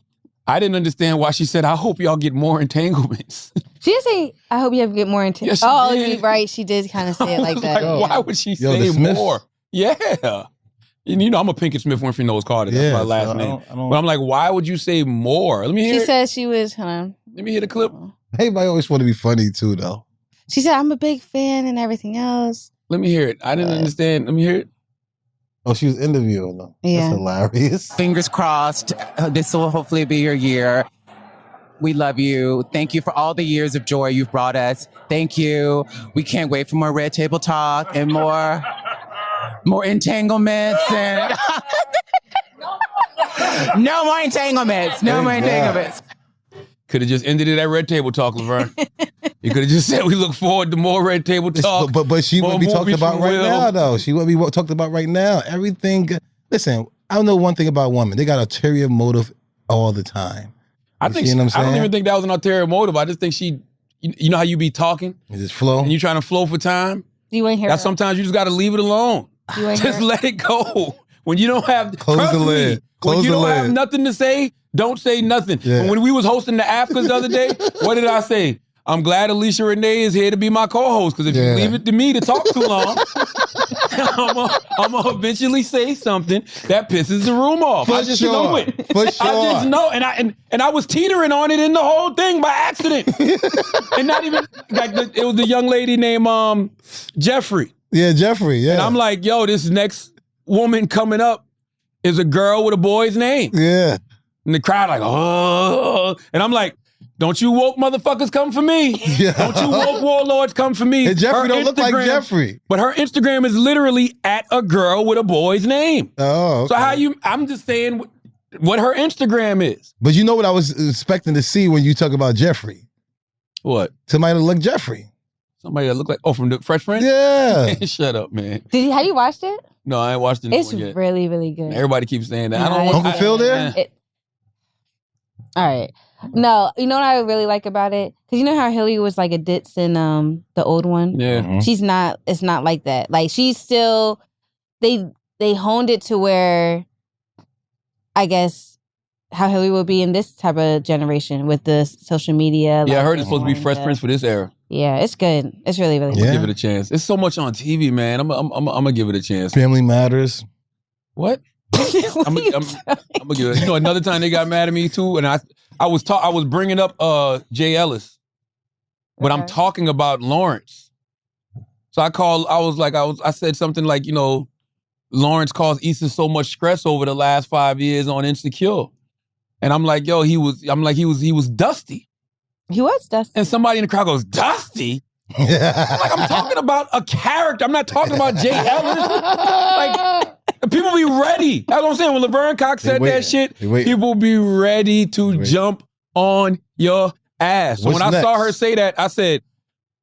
I didn't understand why she said, I hope y'all get more entanglements. She didn't say, I hope you ever get more entanglements. Yes, you're right. She did kind of say it like that. Like, why would she say more? Yeah. I'm a Pinkett Smith Winfrey Knows Carter. That's my last name. But I'm like, why would you say more? Let me hear it. She said she was, hold on. Let me hear the clip. Everybody always want to be funny too, though. She said, I'm a big fan and everything else. Let me hear it. I didn't understand. Let me hear it. Oh, she was interviewing them. Yeah. That's hilarious. Fingers crossed. This will hopefully be your year. We love you. Thank you for all the years of joy you've brought us. Thank you. We can't wait for more Red Table Talk and more entanglements and no more entanglements. No more entanglements. Could have just ended it at Red Table Talk, Laverne. You could have just said we look forward to more Red Table Talk. But she wouldn't be talked about right now, though. She wouldn't be talked about right now. Everything. Listen, I know one thing about women. They got ulterior motive all the time. I don't even think that was an ulterior motive. I just think you know how you be talking? You just flow? And you trying to flow for time? Do you want to hear that? Sometimes you just got to leave it alone. Just let it go. When you don't have... Close the lid. When you don't have nothing to say, don't say nothing. Yeah. When we was hosting the Afkas the other day, what did I say? I'm glad Alicia Renee is here to be my co-host, because if you leave it to me to talk too long, I'm going to eventually say something that pisses the room off. I just know it. For sure. I just know. And I was teetering on it in the whole thing by accident. And not even, like, it was the young lady named Jeffrey. Yeah, Jeffrey, yeah. And I'm like, yo, this next woman coming up is a girl with a boy's name. Yeah. And the crowd like, oh. And I'm like, don't you woke motherfuckers come for me. Yeah. Don't you woke warlords come for me. And Jeffrey don't look like Jeffrey. But her Instagram is literally at a girl with a boy's name. Oh, okay. So I'm just saying what her Instagram is. But you know what I was expecting to see when you talk about Jeffrey? What? Somebody that look Jeffrey. Somebody that look like, from the Fresh Prince? Yeah. Shut up, man. Have you watched it? No, I ain't watched it. It's yet. really, really good. Everybody keeps saying that. Uncle Phil there? All right. No, you know what I really like about it? Because you know how Hilly was like a ditz in the old one? Yeah. Mm-hmm. She's not, it's not like that. Like she's still, they honed it to where, I guess, how Hilly will be in this type of generation with the social media. Yeah, I heard it's supposed to be Fresh Prince for this era. Yeah, it's good. It's really, really I'm good. gonna give it a chance. It's so much on TV, man. I'm gonna give it a chance. Family Matters. What? I'm gonna give it. You know, another time they got mad at me too, and I was bringing up Jay Ellis, but I'm talking about Lawrence. So I said something like, you know, Lawrence caused Issa so much stress over the last 5 years on Insecure, and I'm like, yo, he was dusty. He was dusty. And somebody in the crowd goes, dusty? I'm talking about a character. I'm not talking about Jay Ellis. Like, people be ready. That's what I'm saying. When Laverne Cox said that shit, people be ready to jump on your ass. So when I saw her say that, I said,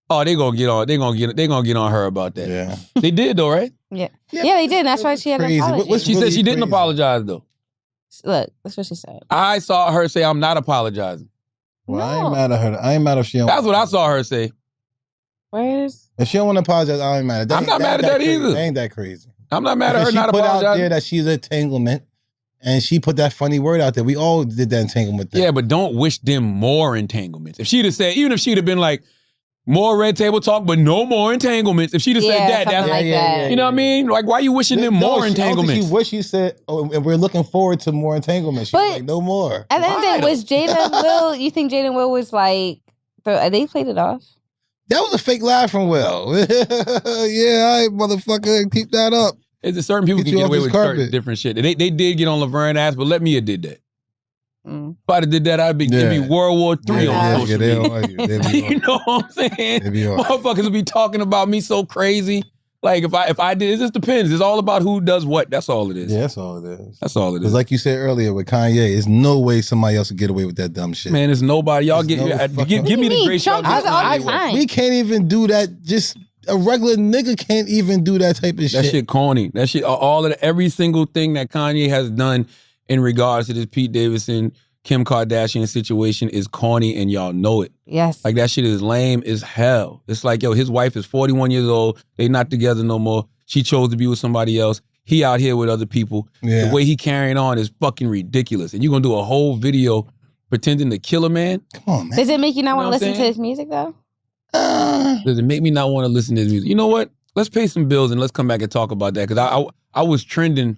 oh, they gonna get on her about that. Yeah. They did though, right? Yeah, they did. And that's why she had an apology. She said she didn't apologize though. Look, that's what she said. I saw her say, I'm not apologizing. Well, I ain't mad at her. I ain't mad if she don't. That's what I saw her say. If she don't want to apologize, I ain't mad at that. I'm not mad at that either. It ain't that crazy. I'm not mad at her not apologizing. She put out there that she's an entanglement, and she put that funny word out there. We all did that entanglement thing. Yeah, but don't wish them more entanglements. If she'd have said, even if she'd have been like, more Red Table Talk, but no more entanglements. If she'd have said that, that's like that. You know what I mean? Like, why are you wishing them more entanglements? She wish you said, oh, and we're looking forward to more entanglements. She's like, no more. At the end of the day, was Jada and Will, you think Jada and Will was like, they played it off? That was a fake laugh from Will. Yeah, all right, motherfucker, keep that up. It's just certain people can get away with certain different shit. They did get on Laverne ass, but let me have did that. If I'd have did that, it'd be World War III on social media. You know what I'm saying? Motherfuckers would be talking about me so crazy. Like if I did, it just depends. It's all about who does what. That's all it is. Yeah, that's all it is. That's all it is. Like you said earlier with Kanye, there's no way somebody else would get away with that dumb shit. Man, there's nobody. Y'all give me the grace. We can't even do that. Just a regular nigga can't even do that type of shit. That shit corny. That shit, every single thing that Kanye has done in regards to this Pete Davidson, Kim Kardashian situation is corny, and y'all know it. Yes. Like, that shit is lame as hell. It's like, yo, his wife is 41 years old. They not together no more. She chose to be with somebody else. He out here with other people. Yeah. The way he carrying on is fucking ridiculous. And you're going to do a whole video pretending to kill a man? Come on, man. Does it make you not want to listen to his music, though? Does it make me not want to listen to his music? You know what? Let's pay some bills and let's come back and talk about that. Because I was trending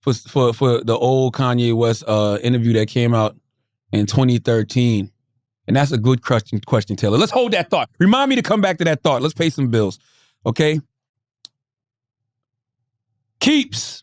for the old Kanye West interview that came out in 2013. And that's a good question, Taylor. Let's hold that thought. Remind me to come back to that thought. Let's pay some bills. Okay? Keeps.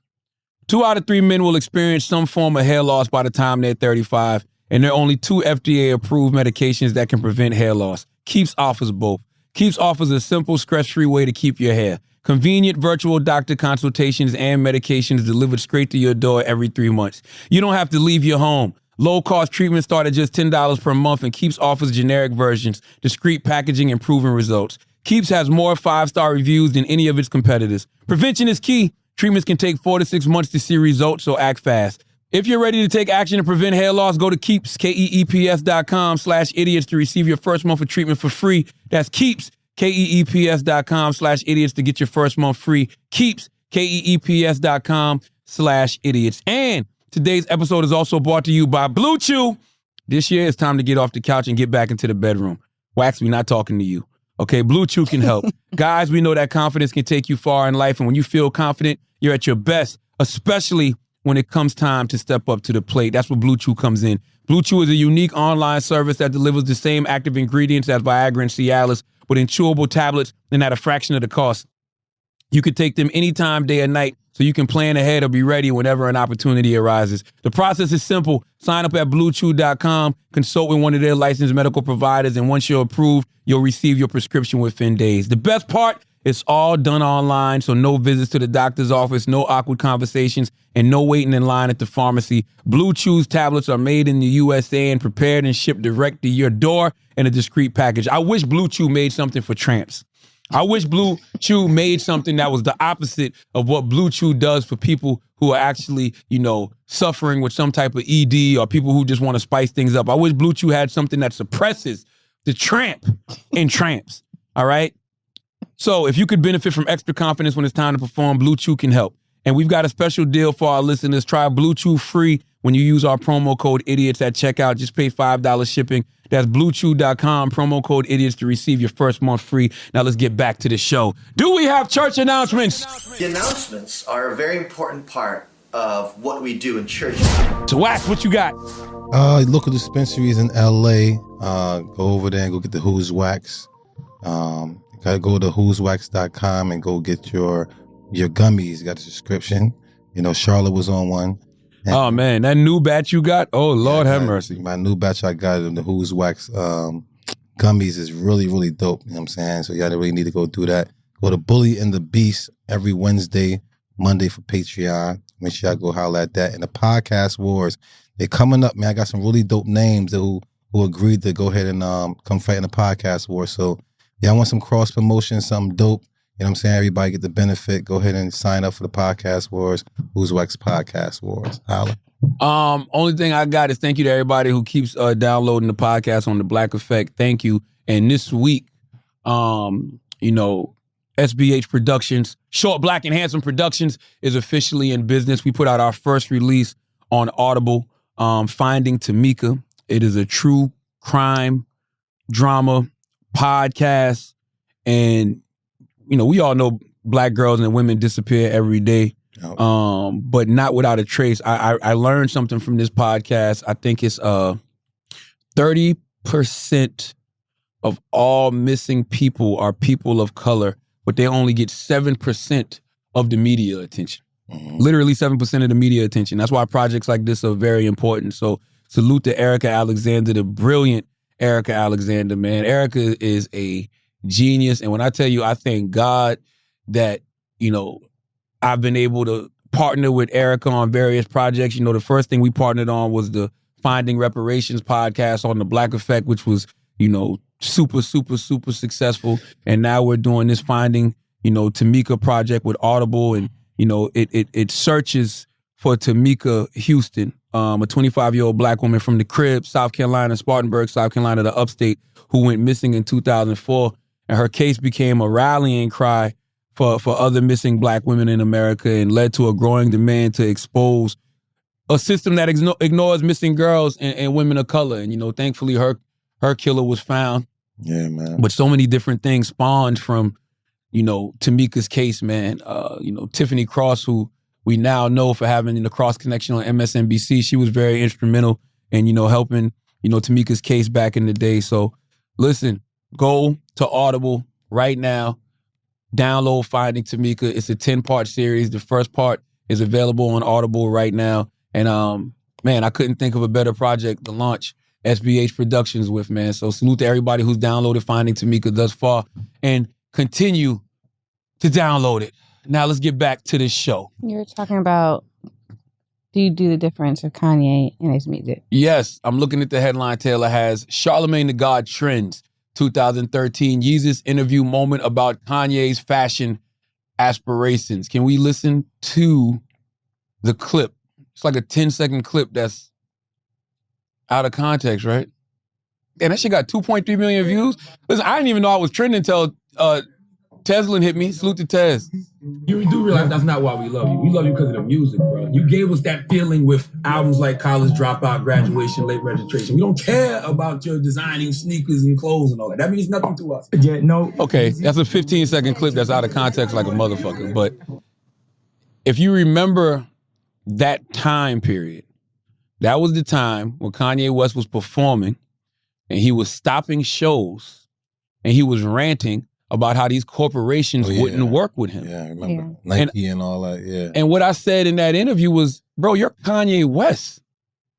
2 out of 3 men will experience some form of hair loss by the time they're 35. And there are only 2 FDA-approved medications that can prevent hair loss. Keeps offers both. Keeps offers a simple, stress-free way to keep your hair. Convenient virtual doctor consultations and medications delivered straight to your door every 3 months. You don't have to leave your home. Low-cost treatments start at just $10 per month, and Keeps offers generic versions, discreet packaging, and proven results. Keeps has more 5-star reviews than any of its competitors. Prevention is key. Treatments can take 4 to 6 months to see results, so act fast. If you're ready to take action to prevent hair loss, go to Keeps, KEEPS.com/idiots to receive your first month of treatment for free. That's Keeps, KEEPS.com/idiots to get your first month free. Keeps, KEEPS.com/idiots. And today's episode is also brought to you by Blue Chew. This year, it's time to get off the couch and get back into the bedroom. Wax, we not talking to you. Okay, Blue Chew can help. Guys, we know that confidence can take you far in life, and when you feel confident, you're at your best, especially when it comes time to step up to the plate. That's where Blue Chew comes in. Blue Chew is a unique online service that delivers the same active ingredients as Viagra and Cialis, but in chewable tablets and at a fraction of the cost. You can take them anytime, day or night, so you can plan ahead or be ready whenever an opportunity arises. The process is simple. Sign up at BlueChew.com, consult with one of their licensed medical providers, and once you're approved, you'll receive your prescription within days. The best part, it's all done online, so no visits to the doctor's office, no awkward conversations, and no waiting in line at the pharmacy. Blue Chew's tablets are made in the USA and prepared and shipped direct to your door in a discreet package. I wish Blue Chew made something for tramps. I wish Blue Chew made something that was the opposite of what Blue Chew does for people who are actually, suffering with some type of ED or people who just want to spice things up. I wish Blue Chew had something that suppresses the tramp in tramps, all right? So if you could benefit from extra confidence when it's time to perform, Blue Chew can help. And we've got a special deal for our listeners. Try Blue Chew free when you use our promo code IDIOTS at checkout. Just pay $5 shipping. That's BlueChew.com, promo code IDIOTS to receive your first month free. Now let's get back to the show. Do we have church announcements? The announcements are a very important part of what we do in church. So Wax, what you got? Local dispensaries in LA. Go over there and go get the Who's Wax. Gotta go to who'swax.com and go get your gummies. You got a subscription. Charlotte was on one. Oh man, that new batch you got? Oh Lord, have mercy. My new batch I got in the Who's Wax gummies is really, really dope. You know what I'm saying? So y'all really need to go do that. Go to Bully and the Beast every Wednesday, Monday for Patreon. Make sure y'all go holler at that. And the Podcast Wars, they're coming up, man. I got some really dope names who agreed to go ahead and come fight in the Podcast War. So y'all want some cross promotion, something dope. You know what I'm saying? Everybody get the benefit. Go ahead and sign up for the Podcast Wars. Who's Wax Podcast Wars. Holla. Only thing I got is thank you to everybody who keeps downloading the podcast on the Black Effect. Thank you. And this week, SBH Productions, Short Black and Handsome Productions is officially in business. We put out our first release on Audible, Finding Tamika. It is a true crime drama podcast. And we all know Black girls and women disappear every day, but not without a trace. I learned something from this podcast. I think it's 30% of all missing people are people of color, but they only get 7% of the media attention. Mm-hmm. Literally 7% of the media attention. That's why projects like this are very important. So salute to Erica Alexander, the brilliant Erica Alexander, man. Erica is a genius. And when I tell you, I thank God that, I've been able to partner with Erica on various projects. The first thing we partnered on was the Finding Reparations podcast on the Black Effect, which was, super, super, super successful. And now we're doing this Finding, Tamika project with Audible. And, it searches for Tamika Houston, a 25-year-old Black woman from the Crib, South Carolina, Spartanburg, South Carolina, the upstate, who went missing in 2004. And her case became a rallying cry for other missing Black women in America and led to a growing demand to expose a system that ignores missing girls and women of color. And, thankfully her killer was found. Yeah, man. But so many different things spawned from, Tamika's case, man. Tiffany Cross, who we now know for having the Cross Connection on MSNBC, she was very instrumental in, helping, Tamika's case back in the day. So listen, go to Audible right now. Download Finding Tamika. It's a 10-part series. The first part is available on Audible right now. And man, I couldn't think of a better project to launch SBH Productions with, man. So salute to everybody who's downloaded Finding Tamika thus far and continue to download it. Now let's get back to this show. You were talking about do you do the difference of Kanye and his music? Yes, I'm looking at the headline Taylor has. Charlemagne the God Trends, 2013 Yeezus interview moment about Kanye's fashion aspirations. Can we listen to the clip? It's like a 10-second clip that's out of context, right? And that shit got 2.3 million views. Listen, I didn't even know I was trending until Tesla hit me. Salute to Tez. You do realize that's not why we love you. We love you because of the music, bro. You gave us that feeling with albums like College Dropout, Graduation, Late Registration. We don't care about your designing sneakers and clothes and all that. That means nothing to us. Yeah, no. Okay, that's a 15-second clip that's out of context like a motherfucker. But if you remember that time period, that was the time when Kanye West was performing and he was stopping shows and he was ranting about how these corporations wouldn't work with him. Yeah, I remember. Nike and all that, yeah. And what I said in that interview was, bro, you're Kanye West.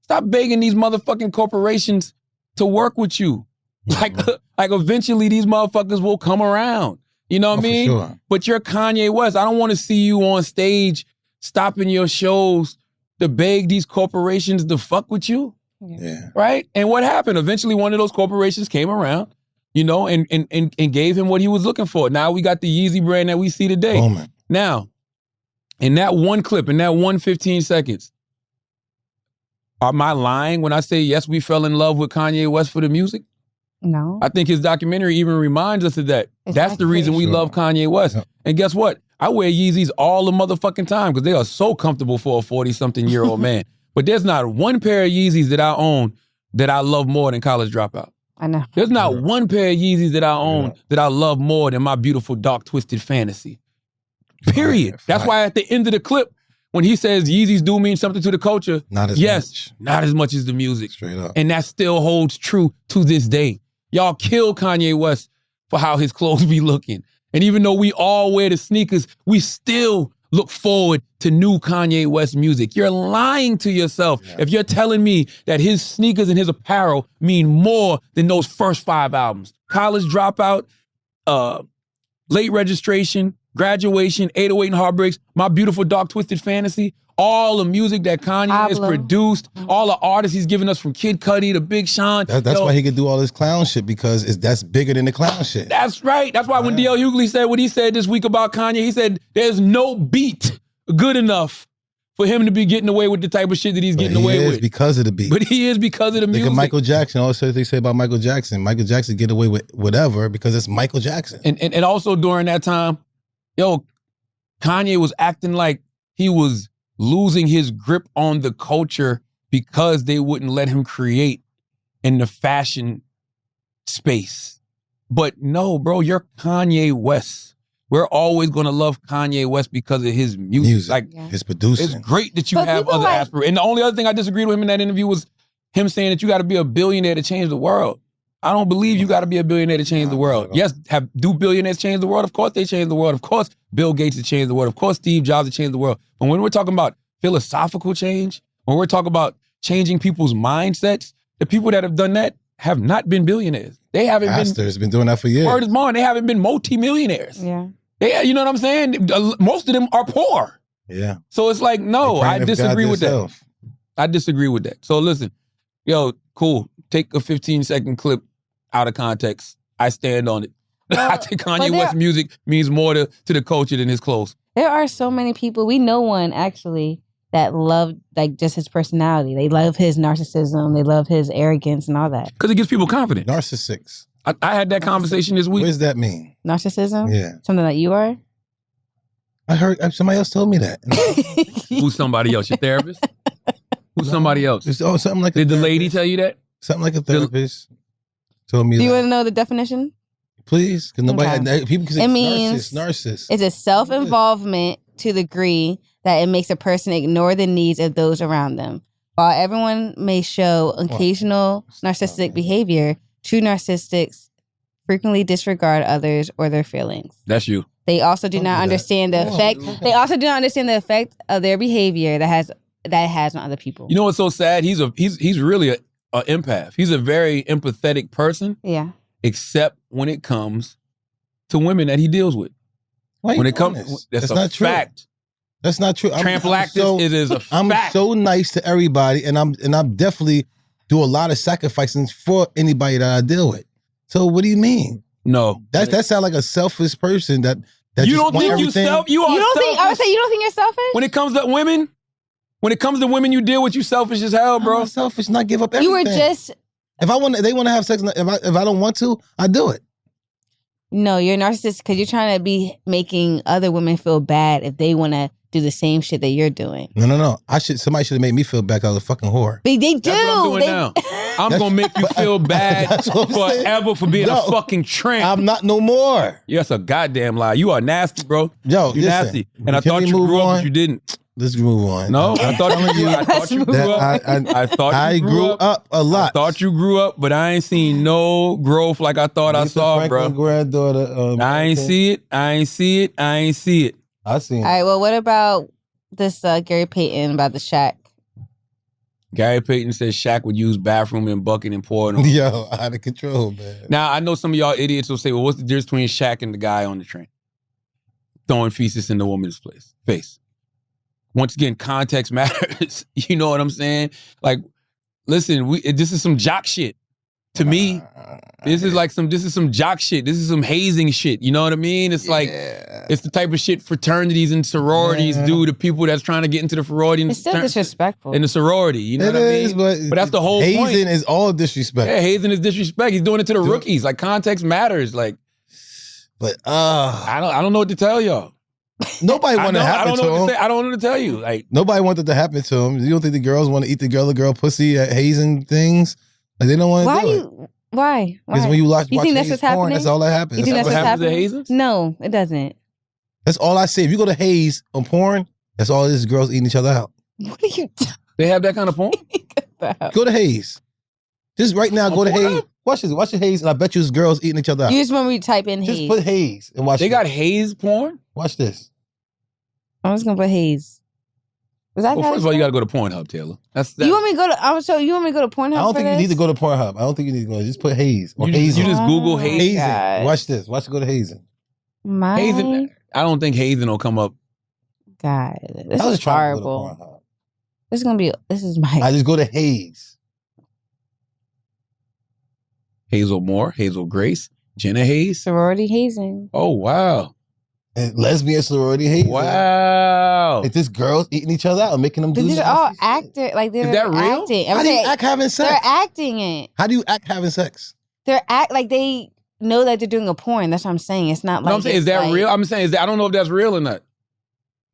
Stop begging these motherfucking corporations to work with you. Like eventually these motherfuckers will come around. You know what I mean? Sure. But you're Kanye West. I don't want to see you on stage stopping your shows to beg these corporations to fuck with you. Yeah. Right? And what happened? Eventually one of those corporations came around, you know, and gave him what he was looking for. Now we got the Yeezy brand that we see today. Oh, man. Now, in that one clip, in that 15 seconds, am I lying when I say, yes, we fell in love with Kanye West for the music? No. I think his documentary even reminds us of that. That's the reason we love Kanye West. Yep. And guess what? I wear Yeezys all the motherfucking time because they are so comfortable for a 40-something-year-old man. But there's not one pair of Yeezys that I own that I love more than College Dropout. I know. There's not one pair of Yeezys that I own that I love more than my beautiful dark twisted fantasy. Period. That's why at the end of the clip, when he says Yeezys do mean something to the culture, not as much. Not as much as the music. Straight up. And that still holds true to this day. Y'all kill Kanye West for how his clothes be looking. And even though we all wear the sneakers, we still look forward to new Kanye West music. You're lying to yourself if you're telling me that his sneakers and his apparel mean more than those first 5 albums. College Dropout, Late Registration, Graduation, 808 and Heartbreaks, My Beautiful Dark Twisted Fantasy, all the music that Kanye has produced, all the artists he's given us from Kid Cudi to Big Sean. That's why he could do all this clown shit because that's bigger than the clown shit. That's right. That's why when D.L. Hughley said what he said this week about Kanye, he said there's no beat good enough for him to be getting away with the type of shit that he's getting away with. Because of the beat. But he is because of the music. Like Michael Jackson, also they say about Michael Jackson. Michael Jackson get away with whatever because it's Michael Jackson. And also during that time, Kanye was acting like he was losing his grip on the culture because they wouldn't let him create in the fashion space. But no, bro, you're Kanye West. We're always going to love Kanye West because of his music. Like, his producing. It's great that you have other aspirations. And the only other thing I disagreed with him in that interview was him saying that you got to be a billionaire to change the world. I don't believe you got to be a billionaire to change the world. Yes, do billionaires change the world? Of course they change the world. Of course Bill Gates has changed the world. Of course Steve Jobs has changed the world. But when we're talking about philosophical change, when we're talking about changing people's mindsets, the people that have done that have not been billionaires. They haven't been doing that for years. Word is born. They haven't been multimillionaires. Yeah. You know what I'm saying? Most of them are poor. Yeah. So it's like, no, I disagree with that. I disagree with that. So listen, cool. Take a 15-second clip out of context. I stand on it. I think Kanye West music means more to the culture than his clothes. There are so many people. We know one actually that love like just his personality. They love his narcissism. They love his arrogance and all that. Because it gives people confidence. Narcissics. I had that conversation this week. What does that mean? Narcissism? Yeah. Something that you are? I heard somebody else told me that. Who's somebody else? Your therapist? Who's somebody else? Something like Did the lady tell you that? Something like a therapist told me that. Do you want to know the definition? Please, because people can say narcissist. It's a self-involvement to the degree that it makes a person ignore the needs of those around them. While everyone may show occasional narcissistic behavior, true narcissists frequently disregard others or their feelings. That's you. They also do not understand the effect. They also do not understand the effect of their behavior that it has on other people. You know what's so sad? He's really an empath. He's a very empathetic person. Yeah. Except when it comes to women that he deals with. Why when it comes, that's a not fact. True. That's not true. TrampLactus, it is a fact. I'm so nice to everybody, and I'm definitely do a lot of sacrificing for anybody that I deal with. So what do you mean? No, that sounds like a selfish person that you just don't want think everything. you self. You are. You don't selfish. think? I would say you don't think you're selfish. When it comes to women, you deal with you selfish as hell, bro. I'm selfish, not give up everything. You were just. If they want to have sex. If I don't want to, I do it. No, you're a narcissist because you're trying to be making other women feel bad if they want to do the same shit that you're doing. No. Somebody should have made me feel bad because I was a fucking whore. But they do. That's what I'm doing now. I'm gonna make you feel bad forever for being a fucking tramp. I'm not no more. Yeah, that's a goddamn lie. You are nasty, bro. Yo, you nasty. And I thought you grew up, but you didn't. Let's move on. No, I thought you grew up. I grew up a lot. I thought you grew up, but I ain't seen no growth like I thought I saw, bro. Granddaughter. I ain't see it. I seen it. I seen it. All right. Well, what about this Gary Payton about the Shaq? Gary Payton says Shaq would use bathroom and bucket and pour it on. Yo, out of control, man. Now, I know some of y'all idiots will say, well, what's the difference between Shaq and the guy on the train? Throwing feces in the woman's face. Once again, context matters. You know what I'm saying? Like, listen, this is some jock shit. To me, this is some jock shit. This is some hazing shit. You know what I mean? It's like, it's the type of shit fraternities and sororities do to people that's trying to get into the sorority. It's still disrespectful. In the sorority, you know what I mean? But that's the whole point. Hazing is all disrespect. Yeah, hazing is disrespect. He's doing it to the rookies. Like, context matters. Like, but I don't know what to tell y'all. Nobody want to happen to him. I don't know what to tell you. Like, nobody wanted to happen to him. You don't think the girls want to eat the girl pussy at hazing things? Like, they don't want to do it. Why? Because when you watch think that's what's porn, happening? that's all that happens. You think that's what what's happens happening? to hazers? No, it doesn't. That's all I say. If you go to Haze on porn, that's all it is, girls eating each other out. What are you doing? They have that kind of porn? Go to Haze. Just right now, go to Haze. Watch this. Watch the Haze, and I bet you it's girls eating each other out. You just want me to type in Just Haze. put Haze and watch They got Haze porn? Watch this. I'm just gonna put Haze. Was that? Well, first of all, you got to go to Pornhub, Taylor. You want me to go to? You want me to go to Pornhub? I don't think you need to go to Pornhub. I don't think you need to go. Just put Haze or You Hazen. just Google Hazen. Hazen. Watch this. Watch it go to Hazen. Hazen. I don't think Hazen will come up. God, this I was is trying to go to horrible. Pornhub. This is gonna be. This is my. I just go to Haze. Hazel Moore, Hazel Grace, Jenna Hayes. Sorority hazing. Oh, wow. And lesbian sorority Haze. Wow. Like this girls eating each other out and making them do These this. are all actor. Like they're Is that real? acting. How do you act having sex? They're acting it. How do you act having sex? They're like they know that they're doing a porn. That's what I'm saying. It's not like. No, I'm saying, is that real? I'm saying, I don't know if that's real or not.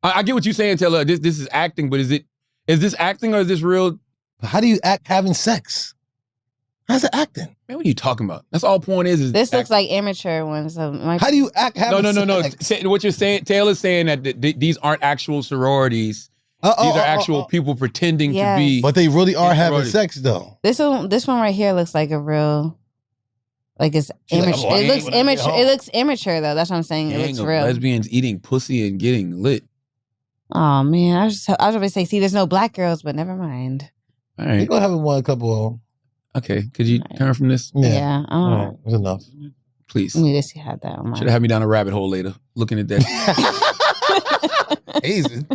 I get what you're saying, Taylor. This is acting, but is this acting or is this real? How do you act having sex? How's it acting? Man, what are you talking about? That's all porn is This acting. looks like amateur ones. So How do you act having sex? No. What you're saying, Taylor's saying that these aren't actual sororities. These are actual people pretending to be. But they really are having sex, though. This one right here looks like a real. Like it's amateur. Like, it looks amateur. It looks immature though. That's what I'm saying. It Gang looks of real. lesbians eating pussy and getting lit. Oh man, I was going to say, see, there's no black girls, but never mind. All right. You're going to have one couple of them. Okay, could you turn from this? Yeah. All right, that's enough. Please. Let me just have that on my. Should have had me down a rabbit hole later, looking at that. Hazen.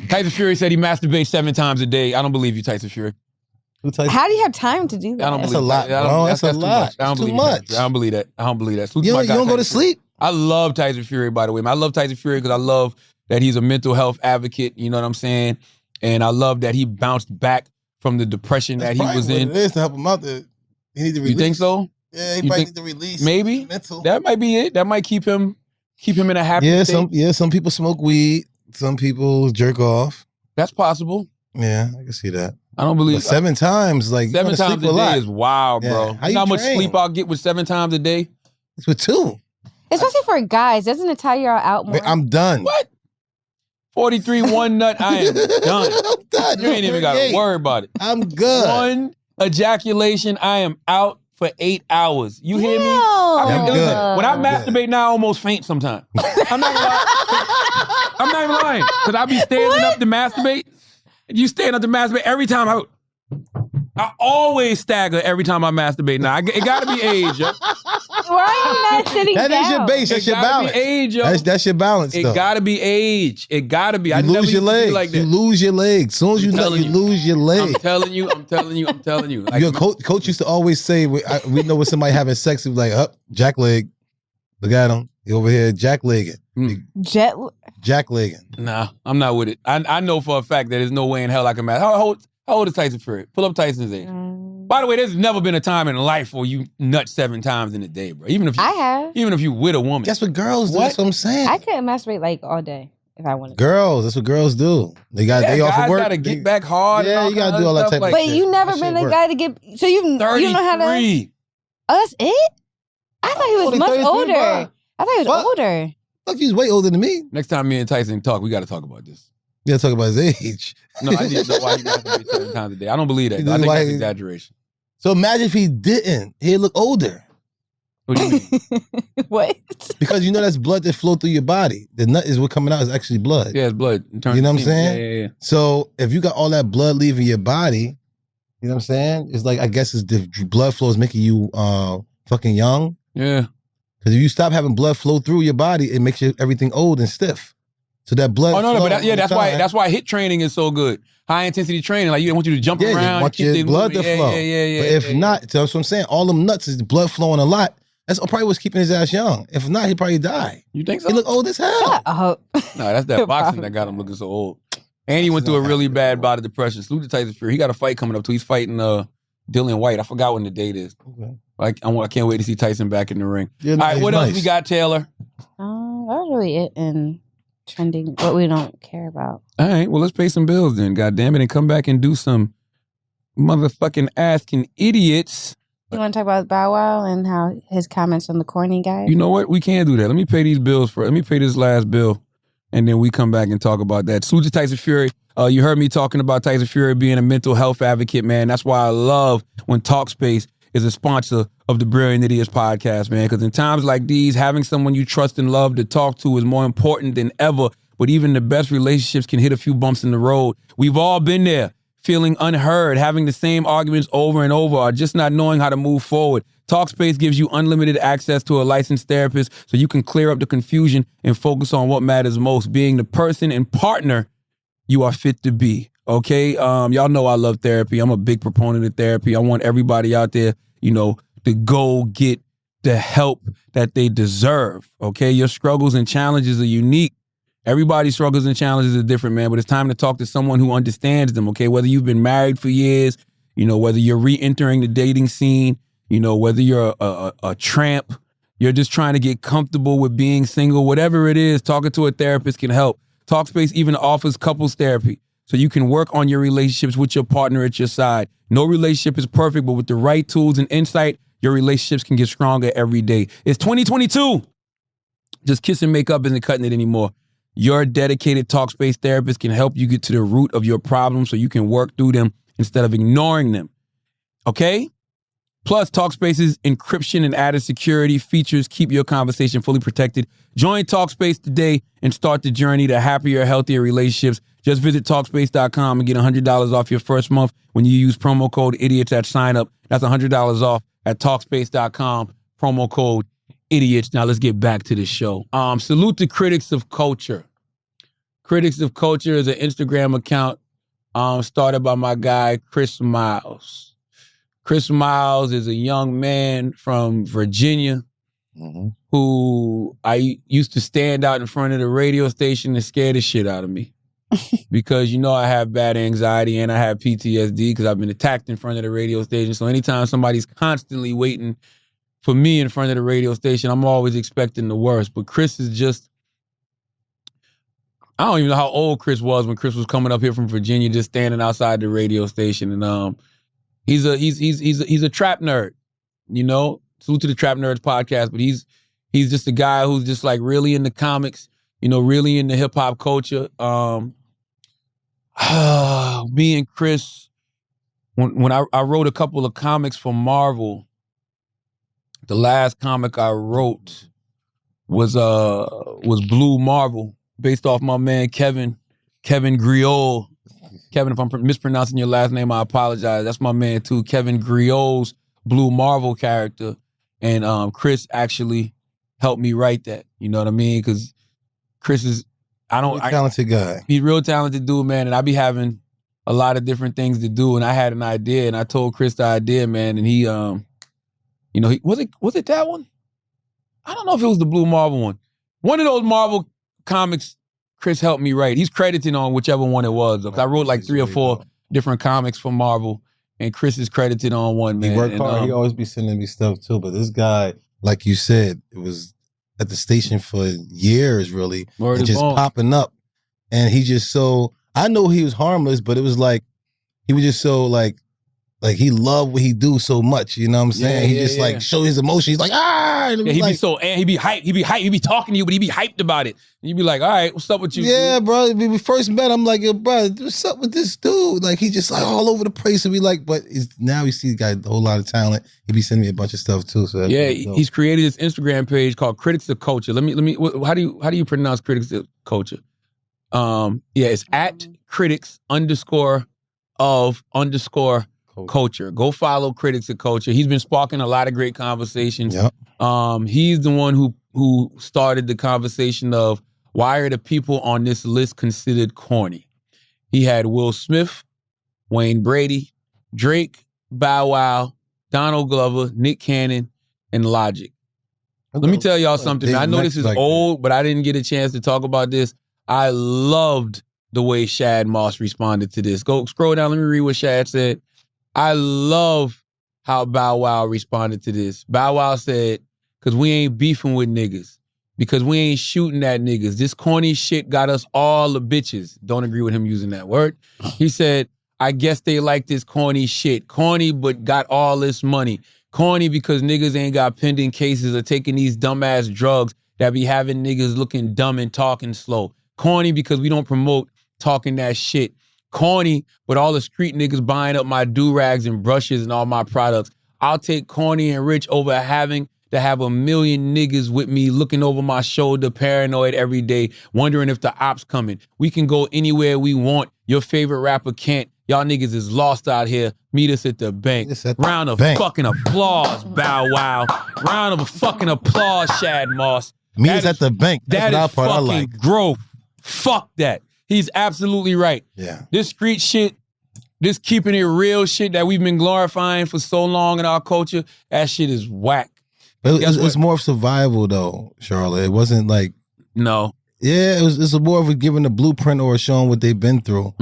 Tyson Fury said he masturbates 7 times a day. I don't believe you, Tyson Fury. How do you have time to do that? I don't That's believe a lot, that. bro. That's a too lot. much. I don't It's believe too you, Tyson much. Fury. I don't believe that. I don't believe that. Salute You to my don't, guy, you don't go to Tyson Fury. sleep? I love Tyson Fury, by the way. I love Tyson Fury because I love that he's a mental health advocate. You know what I'm saying? And I love that he bounced back from the depression that he was in. It is to help him out. He need to release. You think so? Yeah, he You probably think- need to release. Maybe mental. that might be it. That might keep him in a happy state. Some people smoke weed. Some people jerk off. That's possible. Yeah, I can see that. I don't believe But 7 times, like 7 you times sleep a lot. day is wild, Yeah. bro. How You know how you much train? sleep I'll get with 7 times a day? It's with 2. Especially for guys, doesn't it tire y'all out more? I'm done. What? 43 one nut. I am done. I'm done. You ain't even got to worry about it. I'm good. 1 ejaculation. I am out for 8 hours. You hear me? I'm good. When I I'm masturbate now, I almost faint sometimes. I'm not even lying. I'm not even lying. Because I be standing up to masturbate. You stand up to masturbate every time I always stagger every time I masturbate. Now, it got to be age, yo. Why are you not sitting That down? is your base. That's It your gotta balance. be age, yo. That's your balance, It though. gotta be age. It gotta be. You I never lose your used to be legs. like that. You lose your legs. As soon as you telling you. lose your I'm legs. telling you. Like, Your coach used to always say, we know when somebody having sex, he was like, up, jack leg. Look at him. He over here jack legging. Jack legging. nah, I'm not with it. I know for a fact that there's no way in hell I can match. How old is Tyson Fury? Pull up Tyson's age. By the way, there's never been a time in life where you nut 7 times in a day, bro. Even if you with a woman. That's what girls do. That's what I'm saying. I couldn't masturbate like all day if I wanted. Girls, that's what girls do. They got day off of work. Gotta get back hard. Yeah, you gotta do all that type of But shit. you never That been shit the work. guy to get. So you know how to. 33. Oh, that's it. I thought he was Only much 33, older. bro. I thought he was What? older. Look, he's way older than me. Next time me and Tyson talk, we got to talk about this. You gotta talk about his age. No, I need to know why he masturbates 7 times a day. I don't believe that. I think that's exaggeration. So imagine if he didn't. He'd look older. What do you mean? What? Because you know that's blood that flow through your body. The nut is what coming out is actually blood. Yeah, it's blood. You know what I'm saying? Yeah. So if you got all that blood leaving your body, you know what I'm saying? It's like, I guess it's the blood flow is making you fucking young. Yeah. Because if you stop having blood flow through your body, it makes everything old and stiff. So that blood. Oh no, flow but that's why HIIT training is so good. High intensity training, like you want you to jump around, you want keep your things blood moving. to flow. Yeah. But if not, that's what I'm saying. All them nuts is blood flowing a lot. That's probably what's keeping his ass young. If not, he'd probably die. You think so? He look old as hell. Oh. No, that's that boxing that got him looking so old. And he went through a really bad bout of depression. Salute to Tyson Fury. He got a fight coming up too. He's fighting Dylan White. I forgot when the date is. Okay. Like I can't wait to see Tyson back in the ring. Yeah, all right, he's what nice. else we got, Taylor? That was really it in trending. What we don't care about. All right, well, let's pay some bills then, goddamn it, and come back and do some motherfucking asking idiots. You want to talk about Bow Wow and how his comments on the corny guy? You know what? We can't do that. Let me pay these bills Let me pay this last bill, and then we come back and talk about that. Salute to Tyson Fury. You heard me talking about Tyson Fury being a mental health advocate, man. That's why I love when Talkspace is a sponsor of the Brilliant Idiots podcast, man. Because in times like these, having someone you trust and love to talk to is more important than ever. But even the best relationships can hit a few bumps in the road. We've all been there, feeling unheard, having the same arguments over and over, or just not knowing how to move forward. Talkspace gives you unlimited access to a licensed therapist so you can clear up the confusion and focus on what matters most, being the person and partner you are fit to be. Okay? Y'all know I love therapy. I'm a big proponent of therapy. I want everybody out there, to go get the help that they deserve. Okay? Your struggles and challenges are unique. Everybody's struggles and challenges are different, man, but it's time to talk to someone who understands them, okay? Whether you've been married for years, whether you're re-entering the dating scene, whether you're a tramp, you're just trying to get comfortable with being single, whatever it is, talking to a therapist can help. Talkspace even offers couples therapy, so you can work on your relationships with your partner at your side. No relationship is perfect, but with the right tools and insight, your relationships can get stronger every day. It's 2022. Just kissing makeup isn't cutting it anymore. Your dedicated Talkspace therapist can help you get to the root of your problems so you can work through them instead of ignoring them. Okay? Plus, Talkspace's encryption and added security features keep your conversation fully protected. Join Talkspace today and start the journey to happier, healthier relationships. Just visit Talkspace.com and get $100 off your first month when you use promo code IDIOTS at sign up. That's $100 off at Talkspace.com, promo code IDIOTS. Now let's get back to the show. Salute to Critics of Culture. Critics of Culture is an Instagram account started by my guy, Chris Miles. Chris Miles is a young man from Virginia who I used to stand out in front of the radio station and scare the shit out of me. Because I have bad anxiety and I have PTSD because I've been attacked in front of the radio station. So anytime somebody's constantly waiting for me in front of the radio station, I'm always expecting the worst. But Chris is just, I don't even know how old Chris was when Chris was coming up here from Virginia, just standing outside the radio station. And he's a trap nerd, Salute to the Trap Nerds podcast, but he's just a guy who's just like really into comics, really into hip hop culture. Me and Chris, when I wrote a couple of comics for Marvel, the last comic I wrote was Blue Marvel, based off my man Kevin Griol. Kevin, if I'm mispronouncing your last name, I apologize. That's my man too, Kevin Griol's Blue Marvel character. And Chris actually helped me write that. You know what I mean? Because Chris is, talented guy. He's a real talented dude, man. And I be having a lot of different things to do. And I had an idea, and I told Chris the idea, man. And he, was it that one? I don't know if it was the Blue Marvel one. One of those Marvel comics Chris helped me write. He's credited on whichever one it was. I wrote like 3 or 4 different comics for Marvel, and Chris is credited on one, man. He worked hard. He always be sending me stuff too. But this guy, like you said, it was at the station for years, really, and just popping up. And he just I know he was harmless, but it was like, he was just so like he loved what he do so much, you know what I'm saying? He just like show his emotion. He's like, and he'd be so, and he'd be hyped. He'd be talking to you, but he'd be hyped about it. And you'd be like, all right, what's up with you? Yeah, bro. When we first met, I'm like, yo, bro, what's up with this dude? Like, he just like all over the place. And we like, but now we see he got a whole lot of talent. He be sending me a bunch of stuff too. So he's created this Instagram page called Critics of Culture. Let me. How do you pronounce Critics of Culture? It's at critics_of_culture. Go follow Critics of Culture. He's been sparking a lot of great conversations. Yep. He's the one who started the conversation of why are the people on this list considered corny? He had Will Smith, Wayne Brady, Drake, Bow Wow, Donald Glover, Nick Cannon, and Logic. Let me tell y'all something. I know this is old, but I didn't get a chance to talk about this. I loved the way Shad Moss responded to this. Go scroll down. Let me read what Shad said. I love how Bow Wow responded to this. Bow Wow said, because we ain't beefing with niggas. Because we ain't shooting at niggas. This corny shit got us all the bitches. Don't agree with him using that word. He said, I guess they like this corny shit. Corny, but got all this money. Corny because niggas ain't got pending cases or taking these dumbass drugs that be having niggas looking dumb and talking slow. Corny because we don't promote talking that shit. Corny, but all the street niggas buying up my do-rags and brushes and all my products. I'll take corny and rich over having to have a million niggas with me looking over my shoulder, paranoid every day, wondering if the ops coming. We can go anywhere we want. Your favorite rapper can't. Y'all niggas is lost out here. Meet us at the bank. Round of fucking applause, Bow Wow. Round of fucking applause, Shad Moss. Meet us at the bank. That is fucking growth. Fuck that. He's absolutely right. Yeah. This street shit, this keeping it real shit that we've been glorifying for so long in our culture, that shit is whack. But it's more of survival though, Charlotte. It wasn't like... No. Yeah, it's more of a giving a blueprint or showing what they've been through.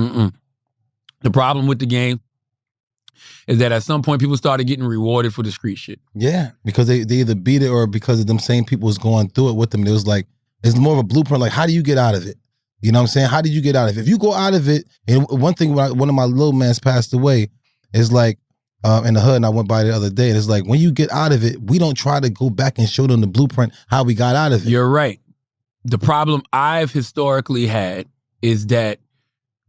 The problem with the game is that at some point people started getting rewarded for the street shit. Yeah, because they either beat it or because of them same people was going through it with them. It was like, it's more of a blueprint. Like, how do you get out of it? You know what I'm saying? How did you get out of it? If you go out of it, and one thing, one of my little mans passed away, is like, in the hood, and I went by the other day, and it's like, when you get out of it, we don't try to go back and show them the blueprint, how we got out of it. You're right. The problem I've historically had is that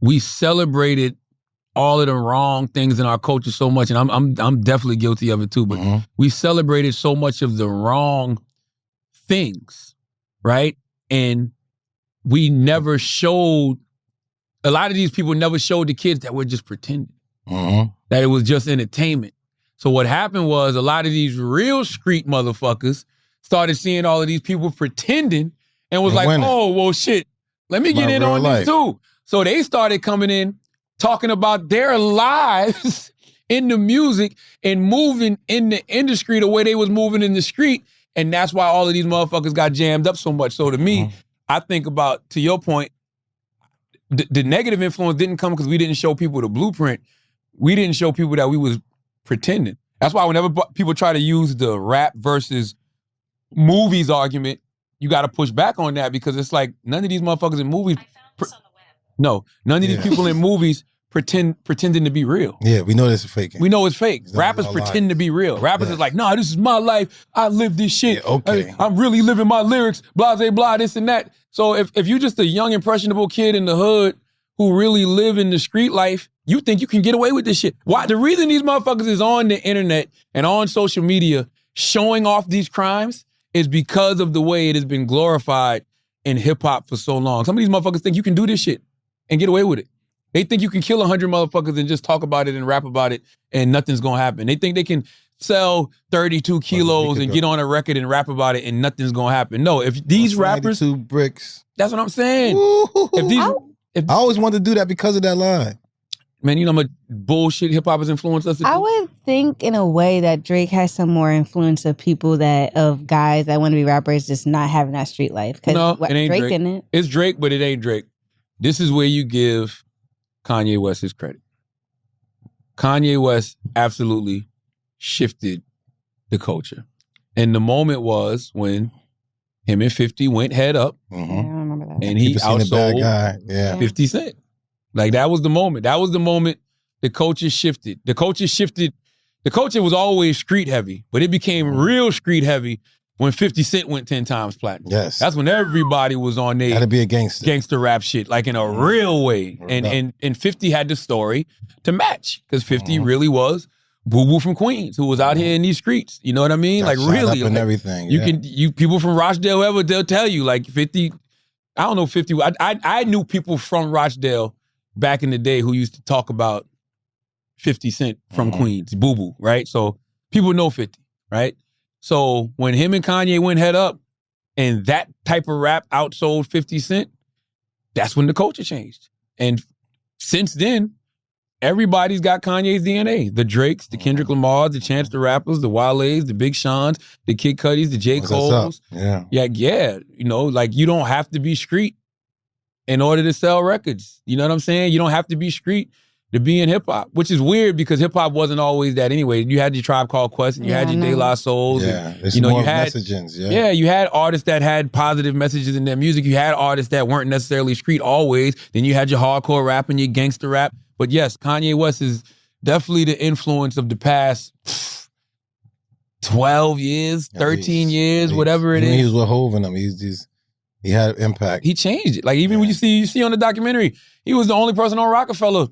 we celebrated all of the wrong things in our culture so much, and I'm definitely guilty of it too, but we celebrated so much of the wrong things, right? And we never showed, a lot of these people never showed the kids that we're just pretending, that it was just entertainment. So what happened was a lot of these real street motherfuckers started seeing all of these people pretending and was like, oh, well, shit, let me get in on this too. So they started coming in, talking about their lives in the music and moving in the industry the way they was moving in the street. And that's why all of these motherfuckers got jammed up so much. So to me, I think about, to your point, the negative influence didn't come because we didn't show people the blueprint. We didn't show people that we was pretending. That's why whenever people try to use the rap versus movies argument, you got to push back on that because it's like none of these motherfuckers in movies. No, none of these people in movies pretending to be real. Yeah, we know it's fake. We know it's fake. Rappers pretend to be real. Rappers is like, nah, this is my life. I live this shit. Yeah, okay. I'm really living my lyrics, blah, blah, blah, this and that. So if you're just a young, impressionable kid in the hood who really live in the street life, you think you can get away with this shit. Why? The reason these motherfuckers is on the internet and on social media showing off these crimes is because of the way it has been glorified in hip hop for so long. Some of these motherfuckers think you can do this shit and get away with it. They think you can kill 100 motherfuckers and just talk about it and rap about it and nothing's gonna happen. They think they can sell 32 kilos and get on a record and rap about it and nothing's gonna happen. No, if these rappers, 92 bricks. that's what I'm saying. I always wanted to do that because of that line. Man, you know how much bullshit hip hop has influenced us. I would think in a way that Drake has some more influence of people of guys that want to be rappers just not having that street life. No, it ain't Drake. In it. It's Drake, but it ain't Drake. This is where you give Kanye West his credit. Kanye West absolutely shifted the culture. And the moment was when him and 50 went head up. Mm-hmm. Yeah, I remember that. And he outsold 50 Cent. Like, that was the moment. That was the moment the culture shifted. The culture was always street heavy, but it became real street heavy when 50 Cent went 10 times platinum. Yes. That's when everybody was on their Gotta be a gangster rap shit, like in a real way. And 50 had the story to match, because 50 really was Boo Boo from Queens, who was out here in these streets. You know what I mean? Got like, really. Up and like, everything. You people from Rochdale, whoever, they'll tell you, like, 50, I don't know 50. I knew people from Rochdale back in the day who used to talk about 50 Cent from Queens, Boo Boo, right? So people know 50, right? So when him and Kanye went head up and that type of rap outsold 50 Cent, that's when the culture changed. And since then, everybody's got Kanye's DNA. The Drakes, the Kendrick Lamars, the Chance the Rappers, the Wale's, the Big Sean's, the Kid Cudis, the J. Cole's. Yeah. Yeah. You know, like, you don't have to be street in order to sell records. You know what I'm saying? You don't have to be street to be in hip hop, which is weird because hip hop wasn't always that anyway. You had your Tribe Called Quest and you had your De La Souls. Yeah, and, you know, more you had messages. Yeah, you had artists that had positive messages in their music. You had artists that weren't necessarily street always. Then you had your hardcore rap and your gangster rap. But yes, Kanye West is definitely the influence of the past 12 years, 13 years, whatever it is. He was with Hov and them. He had impact. He changed it. Like, even when you see on the documentary, he was the only person on Rockefeller